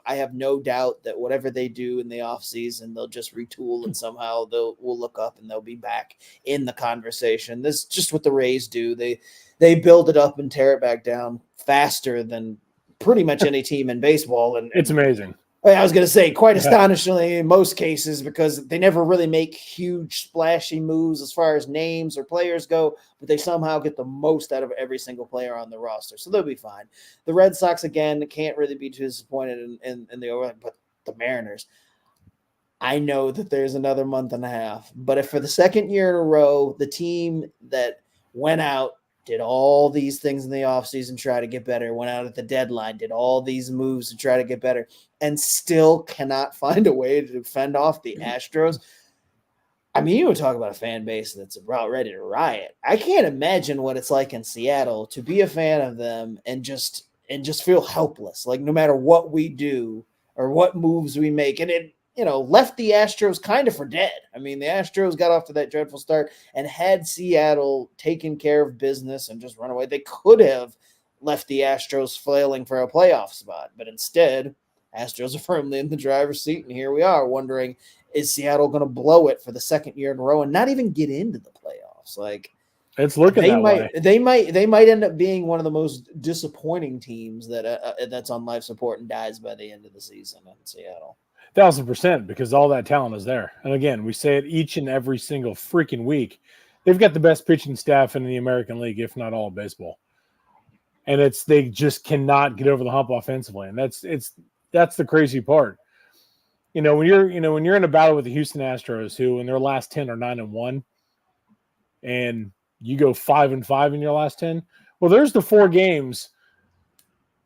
I have no doubt that whatever they do in the offseason, they'll just retool and somehow we'll look up and they'll be back in the conversation. This is just what the Rays do. They build it up and tear it back down faster than pretty much any team in baseball. And it's amazing. I was going to say quite astonishingly in most cases, because they never really make huge splashy moves as far as names or players go, but they somehow get the most out of every single player on the roster. So they'll be fine. The Red Sox, again, can't really be too disappointed in the overall, but the Mariners, I know that there's another month and a half, but if for the second year in a row, the team that went out, did all these things in the offseason, try to get better, went out at the deadline, did all these moves to try to get better, and still cannot find a way to fend off the Astros. I mean, you would talk about a fan base that's about ready to riot. I can't imagine what it's like in Seattle to be a fan of them and just feel helpless. Like no matter what we do or what moves we make, and it left the Astros kind of for dead. I mean, the Astros got off to that dreadful start, and had Seattle taken care of business and just run away, they could have left the Astros flailing for a playoff spot. But instead, Astros are firmly in the driver's seat, and here we are wondering, is Seattle going to blow it for the second year in a row and not even get into the playoffs? Like, it's looking that way. They might end up being one of the most disappointing teams that's on life support and dies by the end of the season in Seattle. 1,000%, because all that talent is there. And again, we say it each and every single freaking week. They've got the best pitching staff in the American League, if not all of baseball. And they just cannot get over the hump offensively. And that's the crazy part. When you're in a battle with the Houston Astros, who in their last 10 are 9-1, and you go 5-5 in your last 10, well, there's the 4 games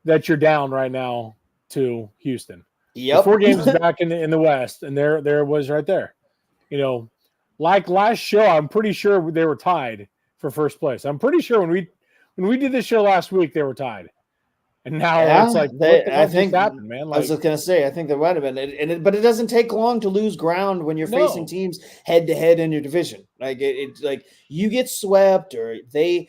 that you're down right now to Houston. Yep. 4 games back in the West, and there it was right there. Like last show, I'm pretty sure they were tied for first place. I'm pretty sure when we did this show last week, they were tied. And now it's Yeah, like, what the I hell just think happened, man? I was Like, just gonna say, I think there might have been, but it doesn't take long to lose ground when you're facing no. teams head to head in your division. Like like you get swept, or they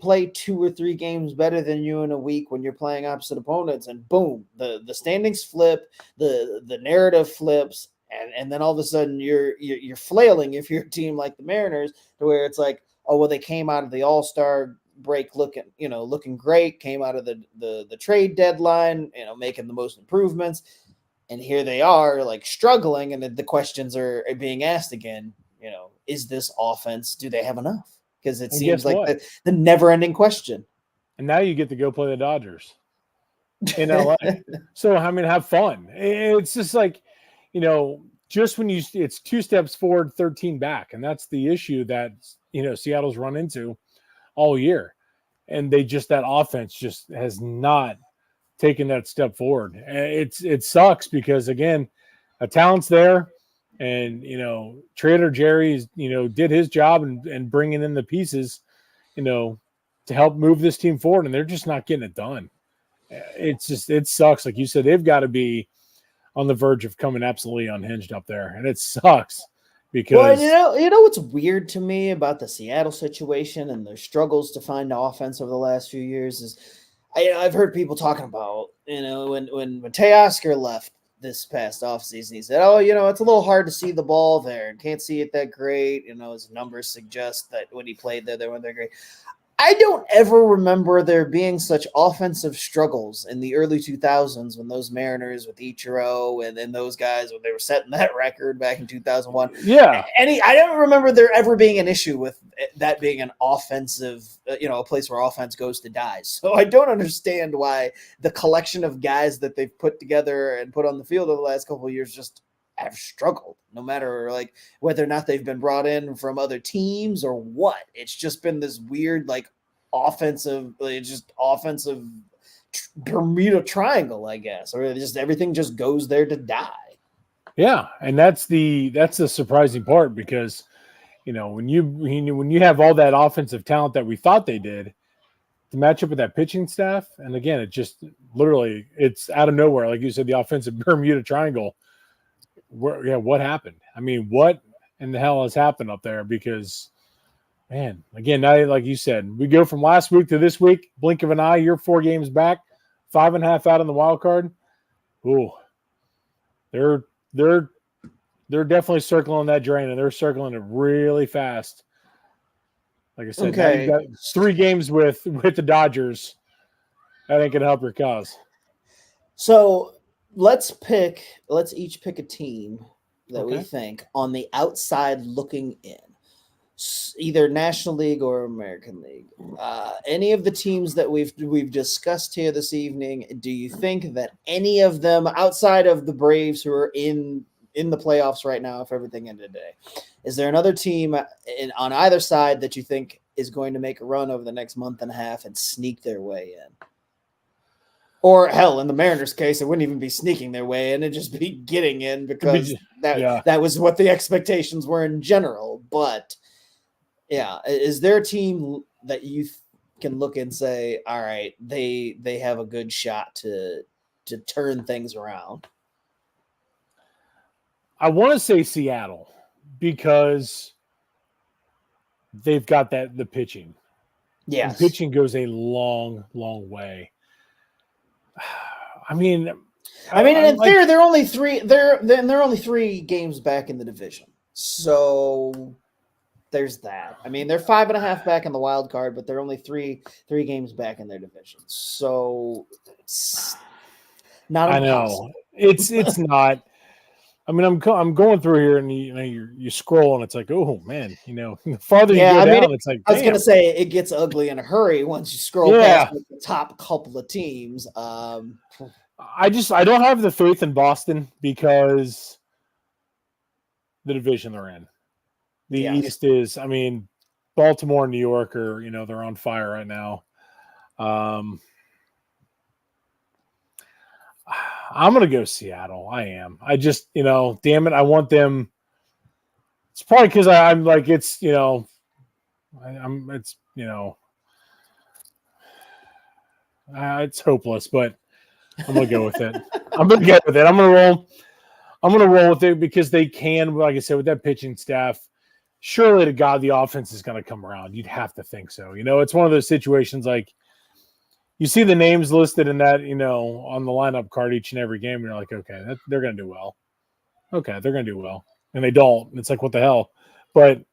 play 2 or 3 games better than you in a week when you're playing opposite opponents, and boom, the standings flip, the narrative flips, and then all of a sudden you're flailing if you're a team like the Mariners, to where it's like, oh well, they came out of the All-Star break looking great, came out of the trade deadline, making the most improvements, and here they are like struggling, and the questions are being asked again. Is this offense, do they have enough? Because it And seems guess like what? the never-ending question. And now you get to go play the Dodgers in LA. So, I mean, have fun. It's just like, just when it's 2 steps forward, 13 back. And that's the issue that, Seattle's run into all year. And that offense just has not taken that step forward. It sucks because, again, a talent's there. And, Trader Jerry's, did his job and bringing in the pieces, to help move this team forward. And they're just not getting it done. It sucks. Like you said, they've got to be on the verge of coming absolutely unhinged up there. And it sucks because. Well, what's weird to me about the Seattle situation and their struggles to find offense over the last few years is, I've heard people talking about, when Teoscar left this past offseason, he said, oh, it's a little hard to see the ball there and can't see it that great. His numbers suggest that when he played there, they weren't that great. I don't ever remember there being such offensive struggles in the early 2000s when those Mariners with Ichiro and those guys, when they were setting that record back in 2001. Yeah. I don't remember there ever being an issue with that being an offensive, a place where offense goes to die. So I don't understand why the collection of guys that they've put together and put on the field over the last couple of years just have struggled, no matter like whether or not they've been brought in from other teams or what. It's just been this weird, like offensive Bermuda Triangle, I guess, or just everything just goes there to die. Yeah, and that's the surprising part because when you have all that offensive talent that we thought they did, to match up with that pitching staff, and again, it just literally it's out of nowhere, like you said, the offensive Bermuda Triangle. What happened? I mean, what in the hell has happened up there? Because, man, again, now, like you said, we go from last week to this week, blink of an eye, you're 4 games back, 5.5 out on the wild card. Ooh, they're definitely circling that drain, and they're circling it really fast. Like I said, Now you've got 3 games with the Dodgers. That ain't gonna help your cause. So let's each pick a team that we think on the outside looking in, either National League or American League. Any of the teams that we've discussed here this evening, do you think that any of them, outside of the Braves, who are in the playoffs right now, if everything ended today, is there another team on either side that you think is going to make a run over the next month and a half and sneak their way in? Or hell, in the Mariners' case, it wouldn't even be sneaking their way in; it'd just be getting in because that was what the expectations were in general. But yeah, is there a team that you can look and say, all right, they have a good shot to turn things around? I want to say Seattle because they've got the pitching. Yes, and pitching goes a long, long way. I mean, in theory, they're only 3 games back in the division, so there's that. I mean, they're 5.5 back in the wild card, but they're only three games back in their division. So it's not impossible. I know it's not. I mean, I'm going through here, and you scroll, and it's like, oh man, the farther you go down, it's like, I was gonna say it gets ugly in a hurry once you scroll past the top couple of teams. I don't have the faith in Boston because the division they're in. The East is, I mean, Baltimore and New York are, they're on fire right now. I'm going to go Seattle. I am. I just, damn it, I want them. It's probably because I'm like, it's, It's hopeless, but I'm gonna go with it. I'm gonna get with it. I'm gonna roll. I'm gonna roll with it because they can, like I said, with that pitching staff. Surely to God, the offense is gonna come around. You'd have to think so. It's one of those situations like you see the names listed in that, on the lineup card each and every game, and you're like, okay, they're gonna do well. Okay, they're gonna do well, and they don't. It's like, what the hell? But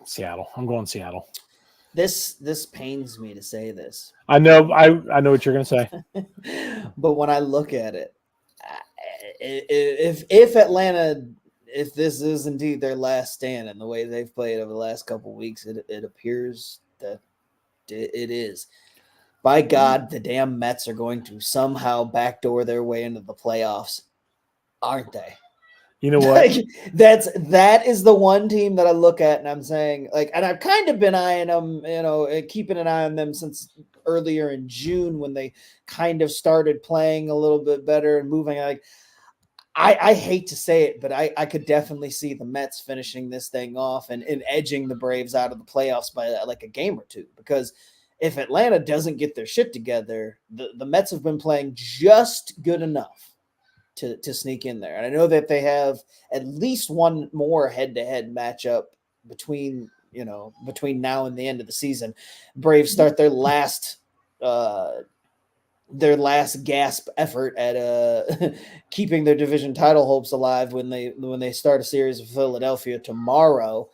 Seattle. I'm going Seattle. This pains me to say this. I know. I know what you're gonna say. But when I look at it, if Atlanta, if this is indeed their last stand and the way they've played over the last couple of weeks, it appears that it is. By God, the damn Mets are going to somehow backdoor their way into the playoffs, aren't they? You know what? that is the one team that I look at and I'm saying, like, and I've kind of been eyeing them, keeping an eye on them since earlier in June when they kind of started playing a little bit better and moving. Like, I hate to say it, but I could definitely see the Mets finishing this thing off and edging the Braves out of the playoffs by like a game or two. Because if Atlanta doesn't get their shit together, the Mets have been playing just good enough to sneak in there. And I know that they have at least one more head-to-head matchup between now and the end of the season. Braves start their last gasp effort at keeping their division title hopes alive when they start a series of Philadelphia tomorrow.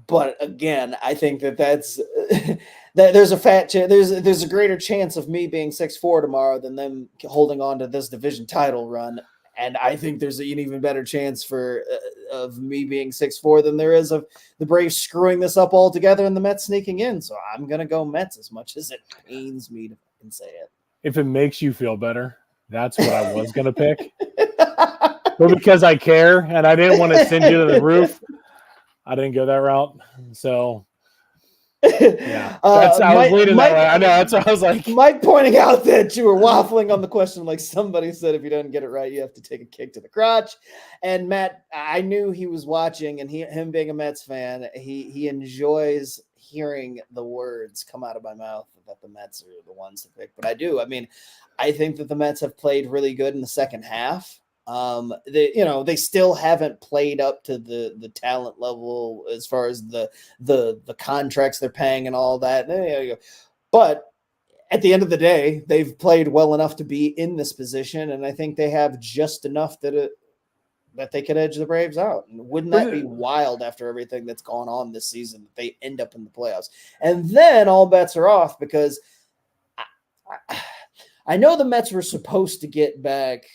But again, I think that's that there's a there's a greater chance of me being 6-4 tomorrow than them holding on to this division title run, and I think there's an even better chance of me being 6-4 than there is of the Braves screwing this up altogether and the Mets sneaking in. So I'm gonna go Mets as much as it pains me to say it. If it makes you feel better, that's what I was gonna pick, but because I care and I didn't want to send you to the roof. I didn't go that route, so yeah. I was leading that way. I know. That's what I was like. Mike pointing out that you were waffling on the question, like somebody said, if you don't get it right, you have to take a kick to the crotch. And Matt, I knew he was watching, and him being a Mets fan, he enjoys hearing the words come out of my mouth that the Mets are the ones to pick. But I do. I mean, I think that the Mets have played really good in the second half. They still haven't played up to the talent level as far as the contracts they're paying and all that. But at the end of the day, they've played well enough to be in this position, and I think they have just enough that they could edge the Braves out. And wouldn't that be wild after everything that's gone on this season that they end up in the playoffs? And then all bets are off because I know the Mets were supposed to get back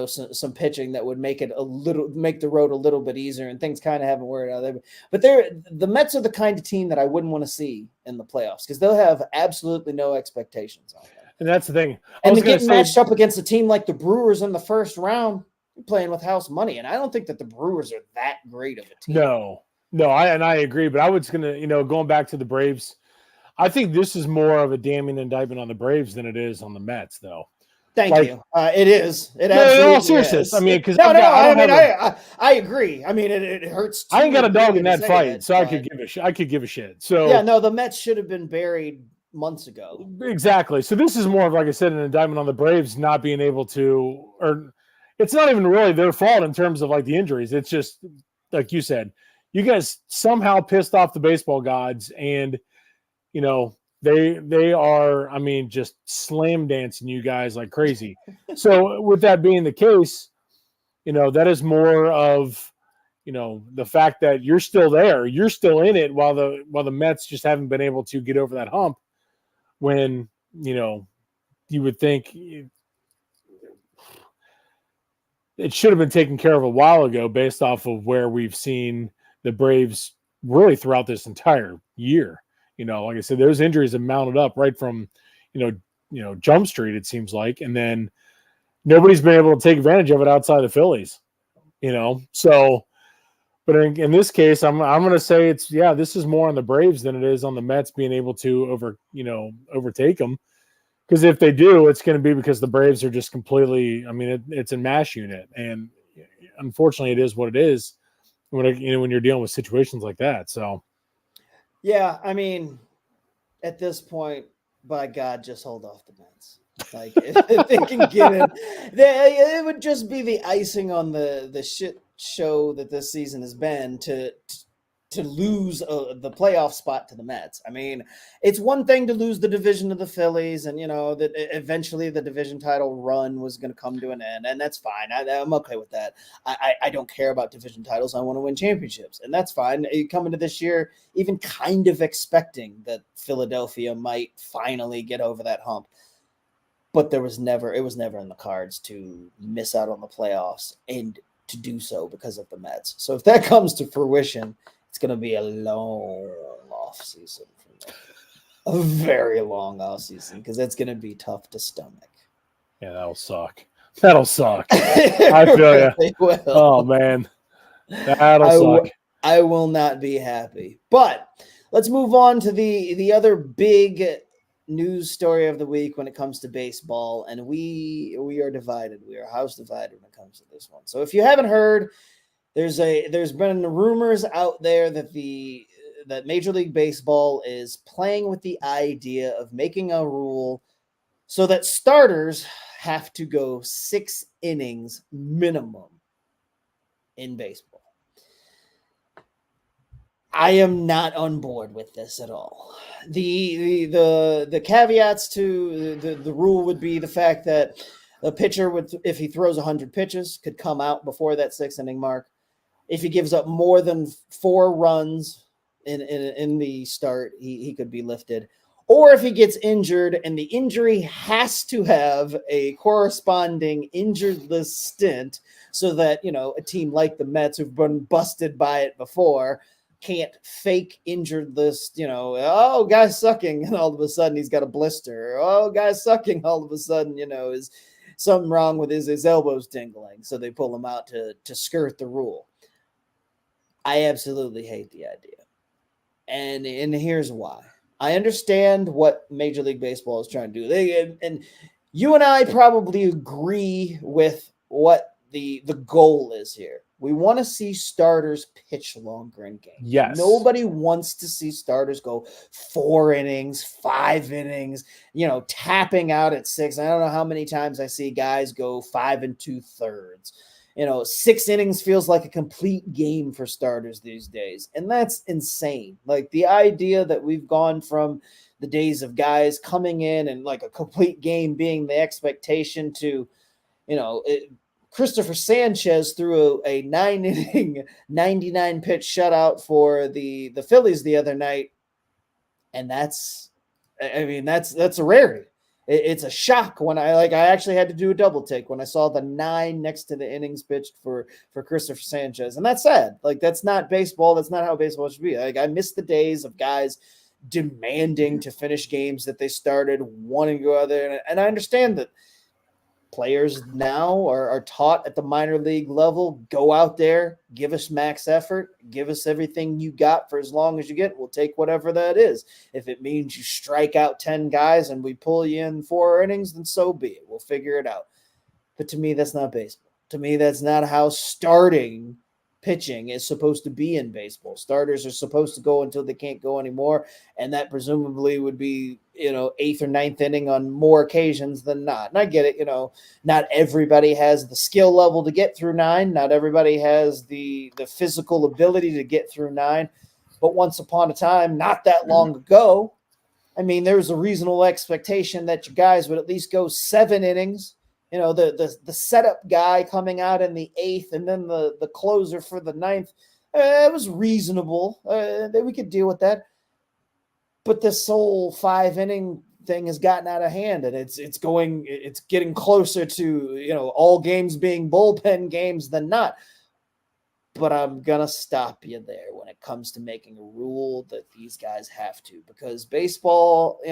some pitching that would make the road a little bit easier, and things kind of haven't worked out there. But the Mets are the kind of team that I wouldn't want to see in the playoffs because they'll have absolutely no expectations on them. And that's the thing. And to get matched up against a team like the Brewers in the first round, you're playing with house money. And I don't think that the Brewers are that great of a team. No, I agree. But I was going to, going back to the Braves, I think this is more of a damning indictment on the Braves than it is on the Mets, though. Thank you. It is. It absolutely is. I mean, because I agree. I mean, it hurts. I ain't got a dog in that fight, so I could give a shit. So yeah, no, the Mets should have been buried months ago. Exactly. So this is more of, like I said, an indictment on the Braves not being able to, or it's not even really their fault in terms of like the injuries. It's just like you said, you guys somehow pissed off the baseball gods, and they are, I mean, just slam dancing you guys like crazy. So with that being the case, that is more of, the fact that you're still there, you're still in it while the Mets just haven't been able to get over that hump when, you would think it should have been taken care of a while ago based off of where we've seen the Braves really throughout this entire year. Like I said, those injuries have mounted up right from, Jump Street, it seems like, and then nobody's been able to take advantage of it outside the Phillies, So, but in this case, I'm going to say this is more on the Braves than it is on the Mets being able to overtake them. Because if they do, it's going to be because the Braves are just completely, I mean, it's a mash unit, and unfortunately, it is what it is when you're dealing with situations like that. So. Yeah, I mean, at this point, by God, just hold off the Mets. Like if they can get it, it would just be the icing on the shit show that this season has been to lose the playoff spot to the Mets. I mean, it's one thing to lose the division to the Phillies, and that eventually the division title run was going to come to an end, and that's fine. I'm okay with that. I don't care about division titles. I want to win championships, and that's fine. You come into this year even kind of expecting that Philadelphia might finally get over that hump. But it was never in the cards to miss out on the playoffs and to do so because of the Mets. So if that comes to fruition, it's going to be a long off season for me. A very long off season because it's going to be tough to stomach. Yeah, that'll suck. That'll suck. I feel you. Will. Oh, man. That'll suck. I will not be happy. But let's move on to the other big news story of the week when it comes to baseball, and we are divided. We are house divided when it comes to this one. So if you haven't heard, there's been rumors out there that Major League Baseball is playing with the idea of making a rule so that starters have to go 6 innings minimum in baseball. I am not on board with this at all. The caveats to the rule would be the fact that the pitcher would, if he throws 100 pitches, could come out before that 6 inning mark. If he gives up more than 4 runs in the start, he could be lifted. Or if he gets injured and the injury has to have a corresponding injured list stint so that, a team like the Mets who've been busted by it before can't fake injured list, oh, guy's sucking, and all of a sudden he's got a blister. Oh, guy's sucking, all of a sudden, is something wrong with his elbows tingling. So they pull him out to skirt the rule. I absolutely hate the idea. And here's why. I understand what Major League Baseball is trying to do. And you and I probably agree with what the goal is here. We want to see starters pitch longer in games. Yes. Nobody wants to see starters go 4 innings, 5 innings, tapping out at 6. I don't know how many times I see guys go 5 2/3. 6 innings feels like a complete game for starters these days. And that's insane. Like the idea that we've gone from the days of guys coming in and like a complete game being the expectation to, Christopher Sanchez threw a 9-inning, 99-pitch shutout for the Phillies the other night, and that's a rarity. It's a shock when I actually had to do a double take when I saw the 9 next to the innings pitched for Christopher Sanchez, and that's sad. Like that's not baseball. That's not how baseball should be. Like I miss the days of guys demanding to finish games that they started, wanting to go out there, and I understand that. Players now are taught at the minor league level, go out there, give us max effort, give us everything you got for as long as you get. We'll take whatever that is. If it means you strike out 10 guys and we pull you in 4 innings, then so be it. We'll figure it out. But to me, that's not baseball. To me, that's not how starting pitching is supposed to be in baseball. Starters are supposed to go until they can't go anymore, and that presumably would be 8th or 9th inning on more occasions than not. And I get it, not everybody has the skill level to get through 9. Not everybody has the physical ability to get through 9. But once upon a time, not that long ago, there was a reasonable expectation that you guys would at least go 7 innings. The setup guy coming out in the 8th and then the closer for the 9th, it was reasonable. That we could deal with that. But this whole 5-inning thing has gotten out of hand, and it's getting closer to all games being bullpen games than not. But I'm gonna stop you there when it comes to making a rule that these guys have to, because baseball,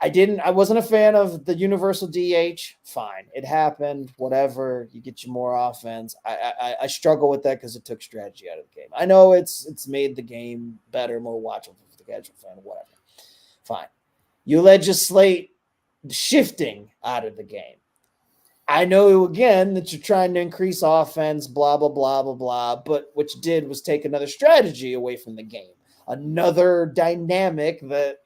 I wasn't a fan of the universal DH. Fine. It happened. Whatever. You get you more offense. I struggle with that because it took strategy out of the game. I know it's made the game better, more watchable for the casual fan, whatever. Fine. You legislate shifting out of the game. I know, again, that you're trying to increase offense, blah, blah, blah, blah, blah. But what you did was take another strategy away from the game. another dynamic that,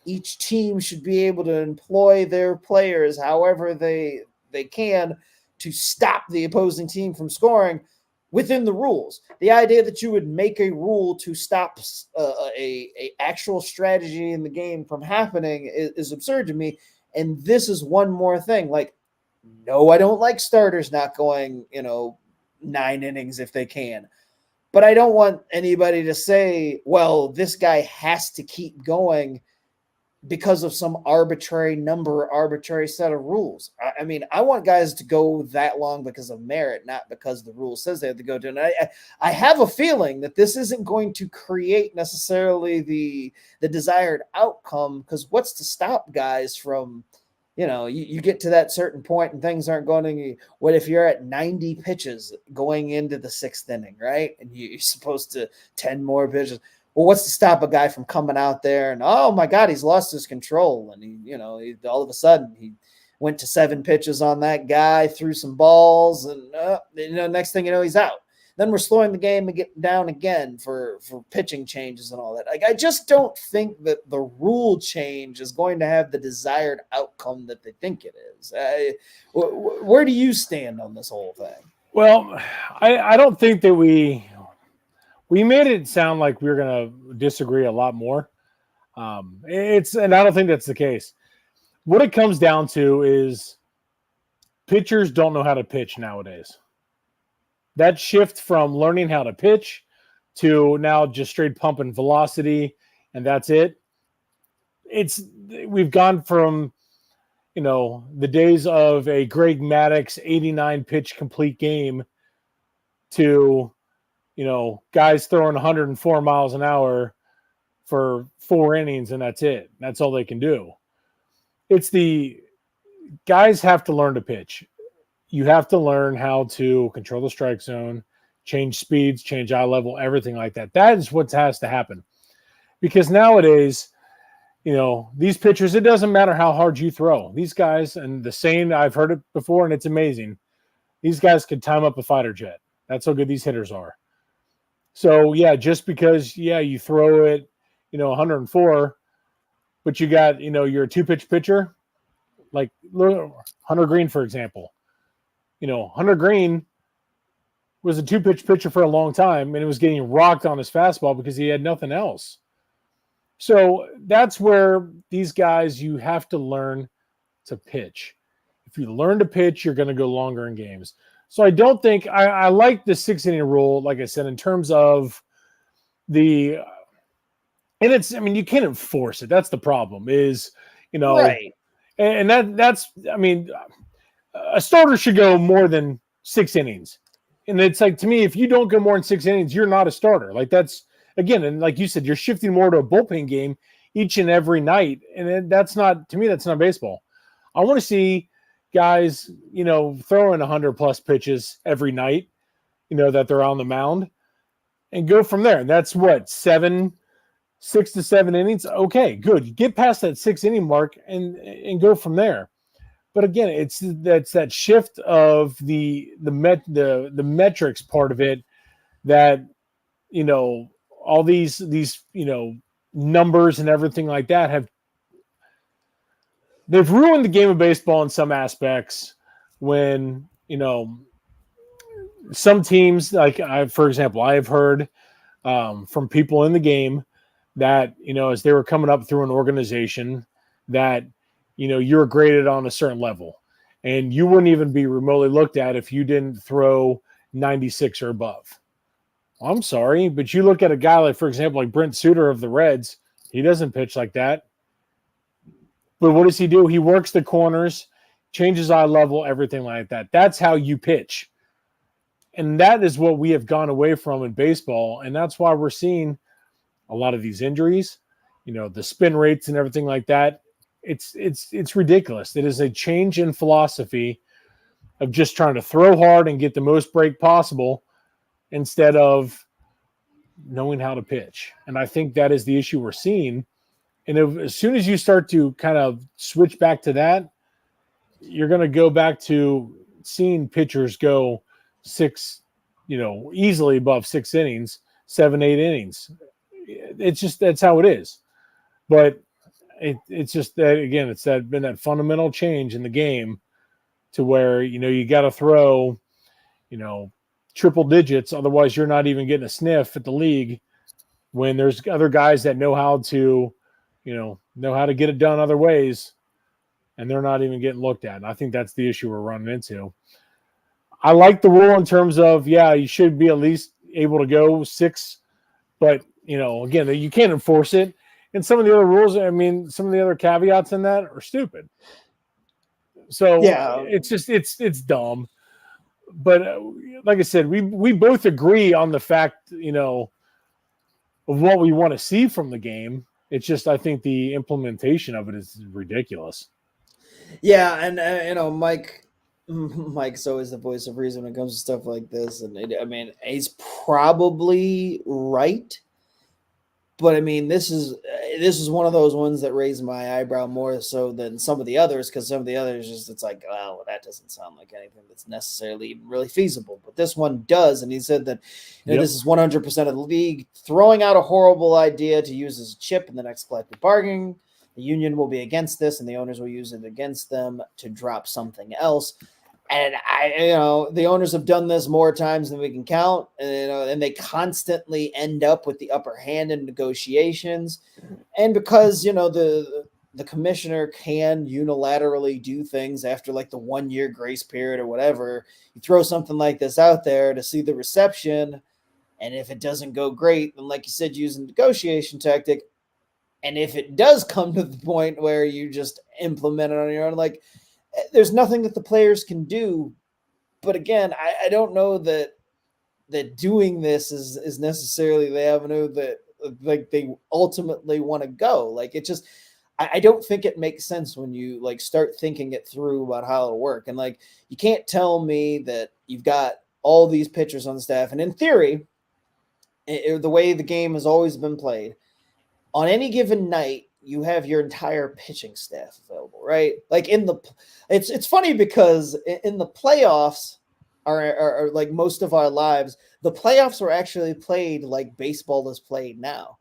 each team should be able to employ their players however they can to stop the opposing team from scoring within the rules. The idea that you would make a rule to stop a actual strategy in the game from happening is absurd to me. And this is one more thing. Like, no, I don't like starters not going, 9 innings if they can. But I don't want anybody to say, well, this guy has to keep going because of some arbitrary number, arbitrary set of rules. I mean, I want guys to go that long because of merit, not because the rule says they have to go to. And I have a feeling that this isn't going to create necessarily the desired outcome, because what's to stop guys from, you get to that certain point and things aren't going. What if you're at 90 pitches going into the 6th inning, right? And you're supposed to 10 more pitches. Well, what's to stop a guy from coming out there and, oh my God, he's lost his control. And he all of a sudden he went to 7 pitches on that guy, threw some balls, and next thing you know, he's out. Then we're slowing the game and getting down again for pitching changes and all that. Like, I just don't think that the rule change is going to have the desired outcome that they think it is. Where do you stand on this whole thing? Well, I don't think that we made it sound like we were going to disagree a lot more. And I don't think that's the case. What it comes down to is pitchers don't know how to pitch nowadays. That shift from learning how to pitch to now just straight pumping velocity, and that's it. We've gone from, the days of a Greg Maddux 89 pitch complete game to, guys throwing 104 miles an hour for 4 innings, and that's it. That's all they can do. It's the guys have to learn to pitch. You have to learn how to control the strike zone, change speeds, change eye level, everything like that. That is what has to happen. Because nowadays, these pitchers, it doesn't matter how hard you throw. These guys, and the saying, I've heard it before, and it's amazing. These guys could time up a fighter jet. That's how good these hitters are. So, yeah, just because, you throw it, 104, but you got, you're a 2-pitch pitcher, like Hunter Green, for example. Hunter Green was a 2-pitch pitcher for a long time, and it was getting rocked on his fastball because he had nothing else. So that's where these guys, you have to learn to pitch. If you learn to pitch, you're going to go longer in games. So I don't think I like the 6-inning rule, like I said, in terms of and you can't enforce it. That's the problem is, right. And that's, a starter should go more than 6 innings. And it's like, to me, if you don't go more than 6 innings, you're not a starter. Like, that's, again, and like you said, you're shifting more to a bullpen game each and every night. And that's not, to me, that's not baseball. I want to see guys, throwing 100-plus pitches every night, that they're on the mound, and go from there. And that's what, 6 to 7 innings? Okay, good. Get past that 6-inning mark and go from there. But again, it's that shift of the metrics part of it that, all these numbers and everything like that they've ruined the game of baseball in some aspects when, some teams, like for example, I have heard from people in the game that, as they were coming up through an organization that, you're graded on a certain level and you wouldn't even be remotely looked at if you didn't throw 96 or above. Well, I'm sorry, but you look at a guy like, for example, like Brent Suter of the Reds, he doesn't pitch like that. But what does he do? He works the corners, changes eye level, everything like that. That's how you pitch. And that is what we have gone away from in baseball. And that's why we're seeing a lot of these injuries, the spin rates and everything like that. It's ridiculous. It is a change in philosophy of just trying to throw hard and get the most break possible instead of knowing how to pitch. And I think that is the issue we're seeing. And as soon as you start to kind of switch back to that, you're going to go back to seeing pitchers go 6, easily above 6 innings, 7, 8 innings, it's just that's how it is. But it's just that again, it's been that fundamental change in the game to where you got to throw triple digits, otherwise you're not even getting a sniff at the league. When there's other guys that know how to get it done other ways, and they're not even getting looked at. And I think that's the issue we're running into. I like the rule in terms of, you should be at least able to go 6, but again, you can't enforce it. And some of the other rules, some of the other caveats in that are stupid. So it's just it's dumb. But like I said, we both agree on the fact of what we want to see from the game. It's just I think the implementation of it is ridiculous. Yeah, and Mike's always the voice of reason when it comes to stuff like this, and he's probably right. But this is one of those ones that raised my eyebrow more so than some of the others, because some of the others it's like, well, that doesn't sound like anything that's necessarily even really feasible. But this one does, and he said that this is 100% of the league throwing out a horrible idea to use as a chip in the next collective bargaining. The union will be against this, and the owners will use it against them to drop something else. And the owners have done this more times than we can count, and they constantly end up with the upper hand in negotiations. And because the commissioner can unilaterally do things after like the 1 year grace period or whatever, you throw something like this out there to see the reception, and if it doesn't go great, then like you said, use a negotiation tactic. And if it does come to the point where you just implement it on your own, like, there's nothing that the players can do. But again, I don't know that doing this is necessarily the avenue that like they ultimately want to go. Like, it just, I don't think it makes sense when you like start thinking it through about how it'll work. And like, you can't tell me that you've got all these pitchers on the staff. And in theory, the way the game has always been played, on any given night, you have your entire pitching staff available, right? Like it's funny because in the playoffs are like most of our lives, the playoffs were actually played like baseball is played now.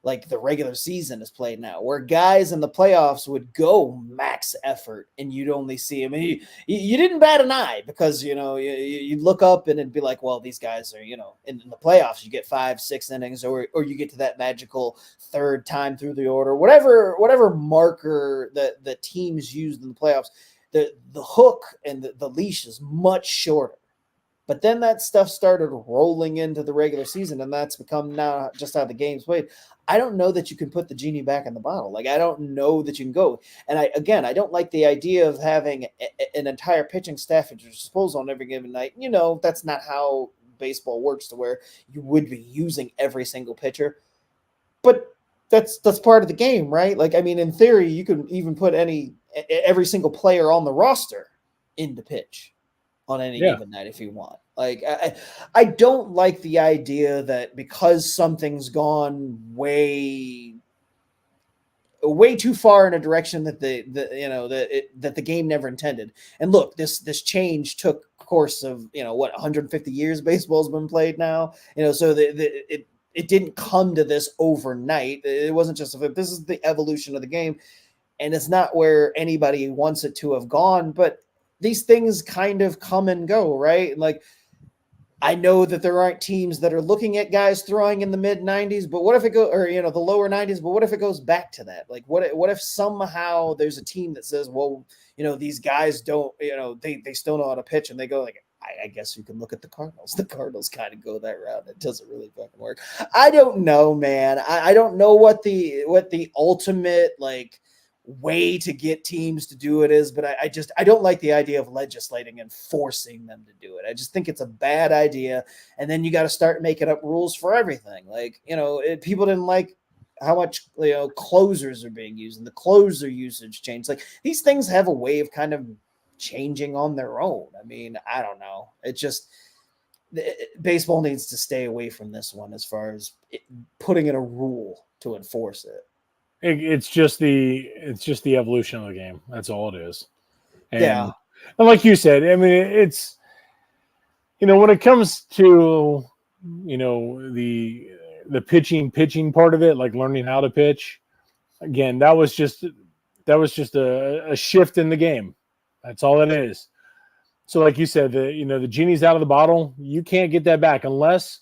Like the regular season is played now, where guys in the playoffs would go max effort and you'd only see them. And you didn't bat an eye because, you'd look up and it'd be like, well, these guys are, in the playoffs, you get 5-6 innings or you get to that magical third time through the order, whatever marker that the teams used in the playoffs, the hook and the leash is much shorter. But then that stuff started rolling into the regular season, and that's become now just how the game's played. I don't know that you can put the genie back in the bottle. Like, I don't know that you can go. And I don't like the idea of having an entire pitching staff at your disposal on every given night. That's not how baseball works, to where you would be using every single pitcher. But that's part of the game, right? Like, in theory, you could even put every single player on the roster into pitch on any given night if you want. Like, I don't like the idea that because something's gone way too far in a direction that that the game never intended. And look, this change took a course of 150 years baseball's been played now. So it didn't come to this overnight. It wasn't just this is the evolution of the game, and it's not where anybody wants it to have gone, but these things kind of come and go, right? Like, I know that there aren't teams that are looking at guys throwing in the mid 90s, but what if it goes, or the lower 90s, but what if it goes back to that? Like, what if somehow there's a team that says, well, these guys don't, they still know how to pitch, and they go like, I guess you can look at the Cardinals. The Cardinals kind of go that route. It doesn't really fucking work. I don't know, man. I don't know what the ultimate like way to get teams to do it is, but I don't like the idea of legislating and forcing them to do it. I just think it's a bad idea. And then you got to start making up rules for everything. Like, people didn't like how much, closers are being used, and the closer usage changed. Like, these things have a way of kind of changing on their own. I don't know. It just, baseball needs to stay away from this one as far as putting in a rule to enforce it. It's just the evolution of the game. That's all it is. And like you said, it's when it comes to the the pitching part of it, like learning how to pitch. Again, that was just a shift in the game. That's all it is. So, like you said, the genie's out of the bottle. You can't get that back unless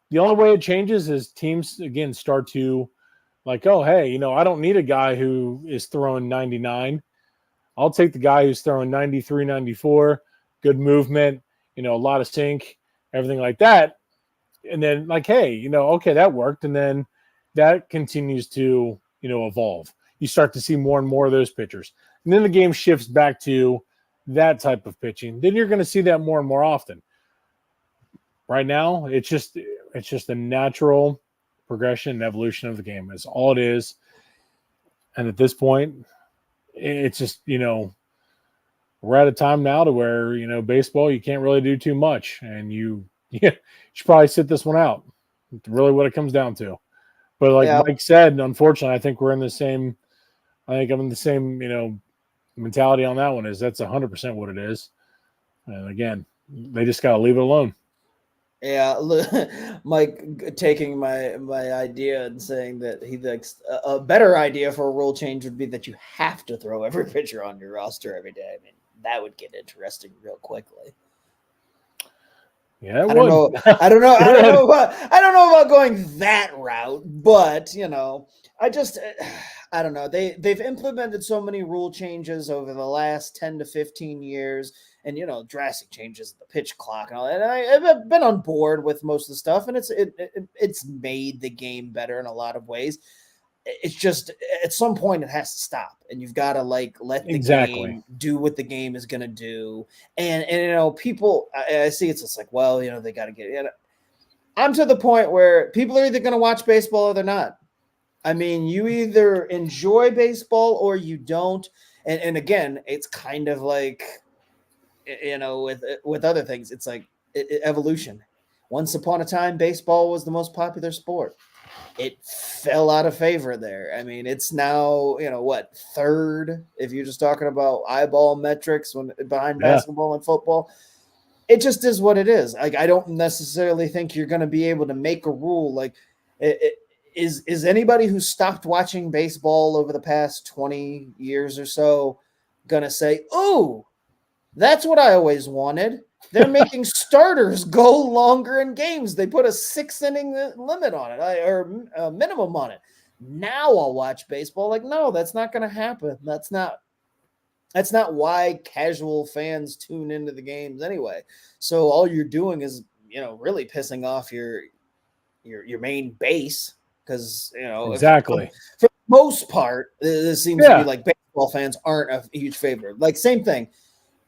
the only way it changes is teams again start to like, oh, hey, I don't need a guy who is throwing 99. I'll take the guy who's throwing 93, 94, good movement, a lot of sink, everything like that. And then like, hey, okay, that worked. And then that continues to, evolve. You start to see more and more of those pitchers. And then the game shifts back to that type of pitching. Then you're going to see that more and more often. Right now, it's just a natural progression and evolution of the game. Is all it is. And at this point, it's just, we're at a time now to where, baseball, you can't really do too much. And you should probably sit this one out. It's really what it comes down to. But like Mike said, unfortunately, I think I'm in the same, mentality on that one. Is that's 100% what it is. And again, they just got to leave it alone. Yeah, Mike taking my idea and saying that he thinks a better idea for a rule change would be that you have to throw every pitcher on your roster every day. I mean, that would get interesting real quickly. Yeah, I don't know. I don't know about going that route, but I don't know. They've implemented so many rule changes over the last 10 to 15 years, and drastic changes in the pitch clock and all that. And I've been on board with most of the stuff, and it's made the game better in a lot of ways. It's just at some point it has to stop, and you've got to let the game do what the game is going to do. And people, I see it's just like, well, they got to get it. I'm to the point where people are either going to watch baseball or they're not. I mean, you either enjoy baseball or you don't. And again, it's kind of like, with other things, it's like evolution. Once upon a time, baseball was the most popular sport. It fell out of favor there. I mean, it's now, third, if you're just talking about eyeball metrics behind basketball and football. It just is what it is. Like, I don't necessarily think you're going to be able to make a rule. Like, is anybody who stopped watching baseball over the past 20 years or so going to say, oh, that's what I always wanted? They're making starters go longer in games. They put a 6-inning limit on it, or a minimum on it. Now I'll watch baseball. Like, no, that's not going to happen. That's not why casual fans tune into the games anyway. So all you're doing is, really pissing off your main base, because exactly for the most part, this seems to be like baseball fans aren't a huge favorite. Like, same thing.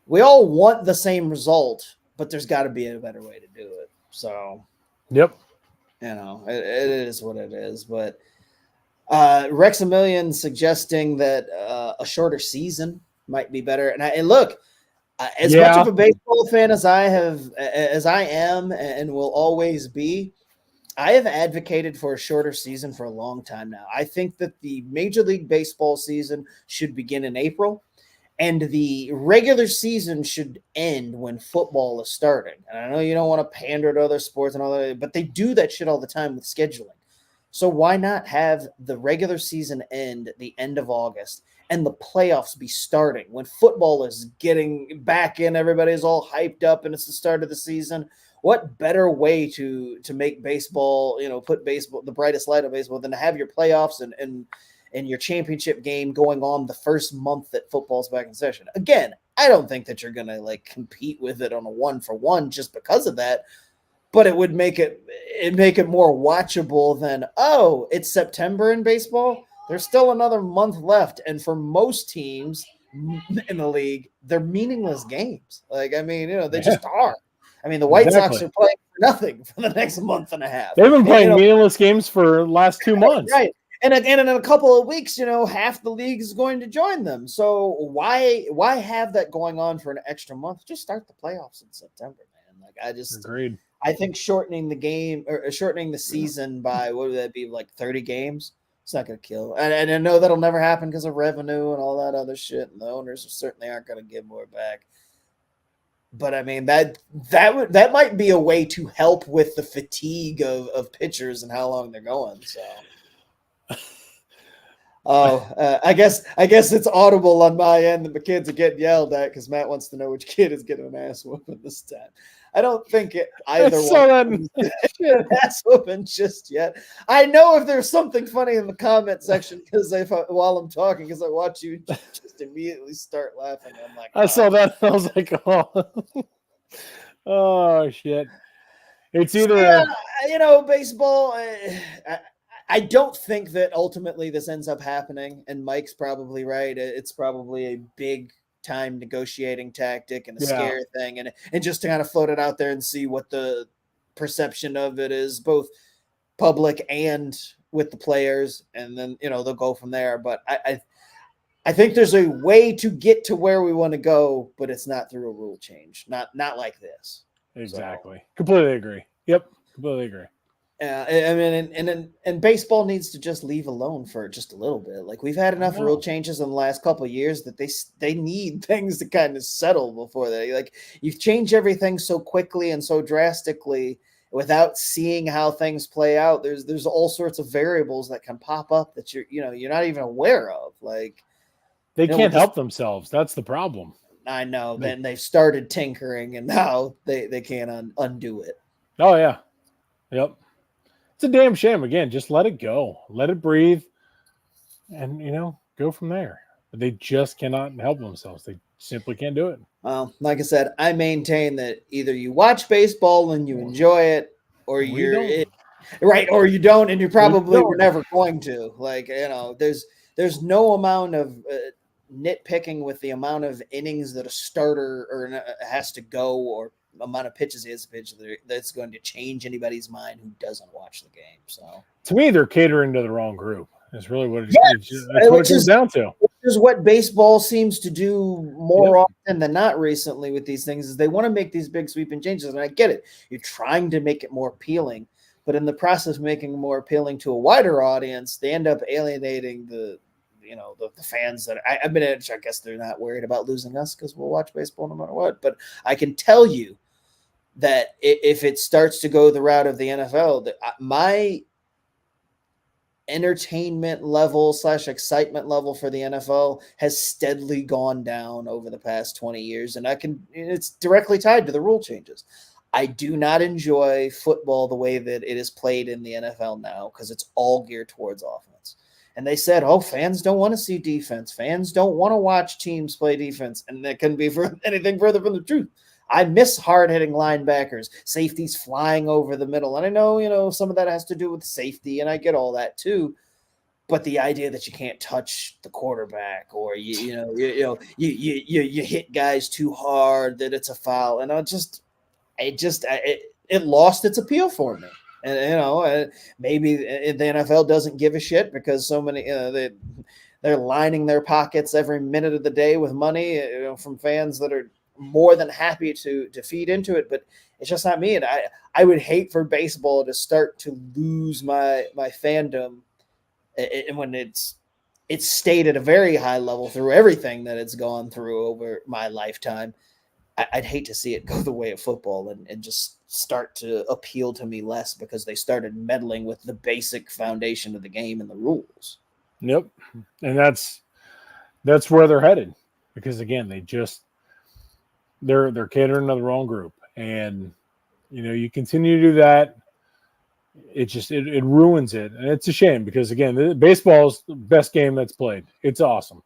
We all want the same result, but there's got to be a better way to do it. So, yep, it is what it is. But Rexamillion suggesting that a shorter season might be better. And look, as much of a baseball fan as I am, and will always be, I have advocated for a shorter season for a long time now. I think that the Major League Baseball season should begin in April, and the regular season should end when football is starting. And I know you don't want to pander to other sports and all that, but they do that shit all the time with scheduling. So why not have the regular season end at the end of August and the playoffs be starting when football is getting back in, everybody's all hyped up, and it's the start of the season? What better way to make baseball, put baseball, the brightest light of baseball, than to have your playoffs and your championship game going on the first month that football's back in session? Again, I don't think that you're going to compete with it on a 1-for-1 just because of that, but it would make it more watchable than, oh, it's September in baseball. There's still another month left. And for most teams in the league, they're meaningless games. They just are. I mean, the White Sox are playing for nothing for the next month and a half. They've been playing meaningless games for the last 2 months. Right. And again, in a couple of weeks, half the league is going to join them. So why have that going on for an extra month? Just start the playoffs in September, man. Agreed. I think shortening the game or shortening the season by, what would that be, 30 games? It's not going to kill. And I know that'll never happen because of revenue and all that other shit. And the owners certainly aren't going to give more back. But I mean that might be a way to help with the fatigue of pitchers and how long they're going. So, I guess it's audible on my end that the kids are getting yelled at because Matt wants to know which kid is getting an ass whooping this time. I don't think either one is getting an ass whooping just yet. I know if there's something funny in the comment section because while I'm talking, because I watch you just immediately start laughing. I'm like, I saw that. I was like, oh shit. It's either baseball. I don't think that ultimately this ends up happening, and Mike's probably right. It's probably a big time negotiating tactic and a scare thing, and just to kind of float it out there and see what the perception of it is, both public and with the players, and then they'll go from there. But I think there's a way to get to where we want to go, but it's not through a rule change. Not like this. Exactly. So. Completely agree. Yep. Completely agree. I mean, and baseball needs to just leave alone for just a little bit. Like we've had enough rule changes in the last couple of years that they need things to kind of settle before they you've changed everything so quickly and so drastically without seeing how things play out. There's all sorts of variables that can pop up that you're not even aware of. Like they can't help themselves. That's the problem. I know. Then they've started tinkering, and now they can't undo it. Oh yeah, yep. It's a damn shame. Again, just let it go. Let it breathe and, go from there. But they just cannot help themselves. They simply can't do it. Well, like I said, I maintain that either you watch baseball and you enjoy it or or you don't, and you probably were never going to. There's no amount of nitpicking with the amount of innings that a starter has to go or amount of pitches he has to pitch that's going to change anybody's mind who doesn't watch the game. So to me, they're catering to the wrong group. That's really what it comes down to. Which is what baseball seems to do more often than not recently with these things is they want to make these big sweeping changes. And I get it. You're trying to make it more appealing, but in the process of making it more appealing to a wider audience, they end up alienating the fans that I guess they're not worried about losing us because we'll watch baseball no matter what. But I can tell you that if it starts to go the route of the NFL, that my entertainment level / excitement level for the NFL has steadily gone down over the past 20 years. And it's directly tied to the rule changes. I do not enjoy football the way that it is played in the NFL now because it's all geared towards offense. And they said, fans don't want to see defense. Fans don't want to watch teams play defense. And that couldn't be anything further from the truth. I miss hard-hitting linebackers, safeties flying over the middle. And I know, some of that has to do with safety, and I get all that too. But the idea that you can't touch the quarterback or you hit guys too hard that it's a foul, and it lost its appeal for me. And maybe the NFL doesn't give a shit because so many they're lining their pockets every minute of the day with money from fans that are more than happy to feed into it, but it's just not me. And I would hate for baseball to start to lose my fandom when it's stayed at a very high level through everything that it's gone through over my lifetime. I'd hate to see it go the way of football and just start to appeal to me less because they started meddling with the basic foundation of the game and the rules. Yep. And that's where they're headed because again, they're catering to the wrong group. And, you continue to do that. It ruins it. And it's a shame because again, baseball is the best game that's played. It's awesome.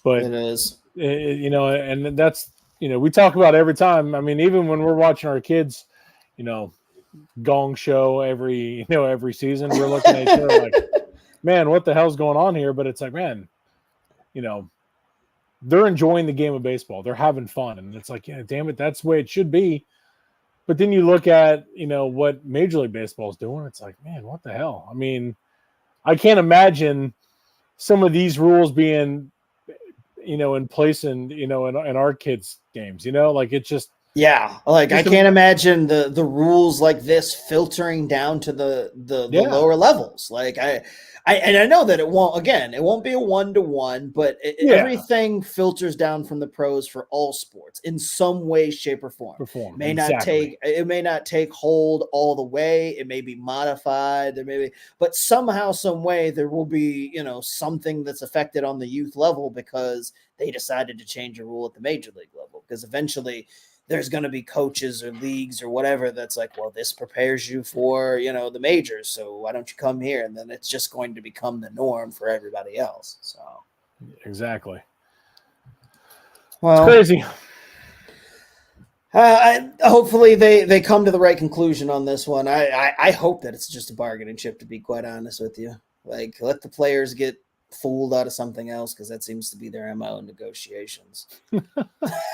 But it is, and that's, we talk about every time. I mean, even when we're watching our kids, gong show every season, we're looking at each other like, man, what the hell's going on here? But it's like, man, they're enjoying the game of baseball. They're having fun. And it's like, yeah, damn it, that's the way it should be. But then you look at, what Major League Baseball is doing. It's like, man, what the hell? I mean, I can't imagine some of these rules being, in place in our kids' games, like it's just, Yeah, like I can't imagine the rules like this filtering down to the lower levels. Like I know that it won't be a 1-to-1, but everything filters down from the pros for all sports in some way, shape, or form. It may not take hold all the way. It may be modified. But somehow, some way, there will be something that's affected on the youth level because they decided to change a rule at the major league level. Because eventually, there's going to be coaches or leagues or whatever that's like, well, this prepares you for, the majors. So why don't you come here? And then it's just going to become the norm for everybody else. So exactly. Well, it's crazy. Hopefully they come to the right conclusion on this one. I hope that it's just a bargaining chip, to be quite honest with you. Like, let the players get fooled out of something else, because that seems to be their MO in negotiations.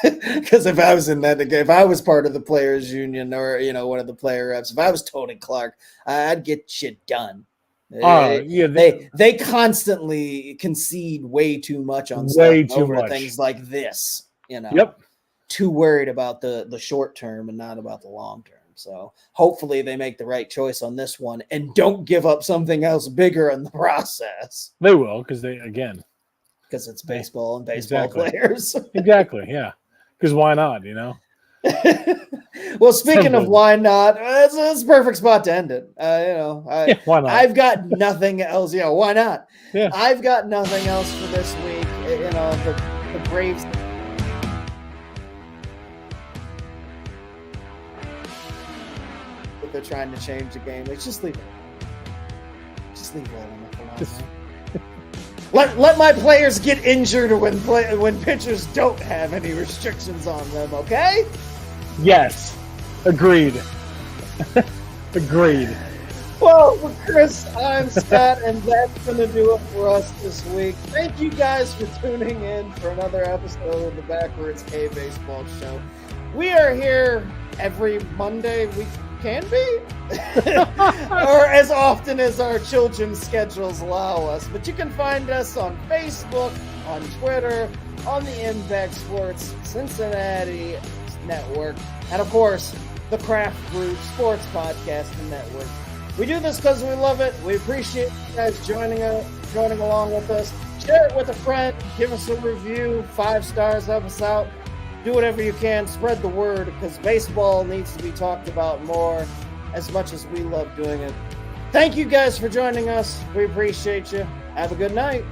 Because if I was in that, if I was part of the players union or one of the player reps, if I was Tony Clark, I'd get shit done. They constantly concede way too much on things like this. Yep. Too worried about the short term and not about the long term. So hopefully they make the right choice on this one and don't give up something else bigger in the process. They will, because it's baseball and baseball players. Exactly, yeah. Because why not, Well, speaking of why not, it's a perfect spot to end it. Why not? I've got nothing else. Yeah, why not? Yeah. I've got nothing else for this week. The Braves. They're trying to change the game. Like, just leave it. Just leave it alone. Let my players get injured when pitchers don't have any restrictions on them, okay? Yes. Agreed. Agreed. Well, for Chris, I'm Scott, and that's going to do it for us this week. Thank you guys for tuning in for another episode of the Backwards K Baseball Show. We are here every Monday. We can be, or as often as our children's schedules allow us. But you can find us on Facebook, on Twitter, on the Impact Sports Cincinnati Network, and of course, the Craft Brew Sports Podcasting Network. We do this because we love it. We appreciate you guys joining along with us. Share it with a friend. Give us a review. 5 stars, help us out. Do whatever you can. Spread the word, because baseball needs to be talked about more, as much as we love doing it. Thank you guys for joining us. We appreciate you. Have a good night.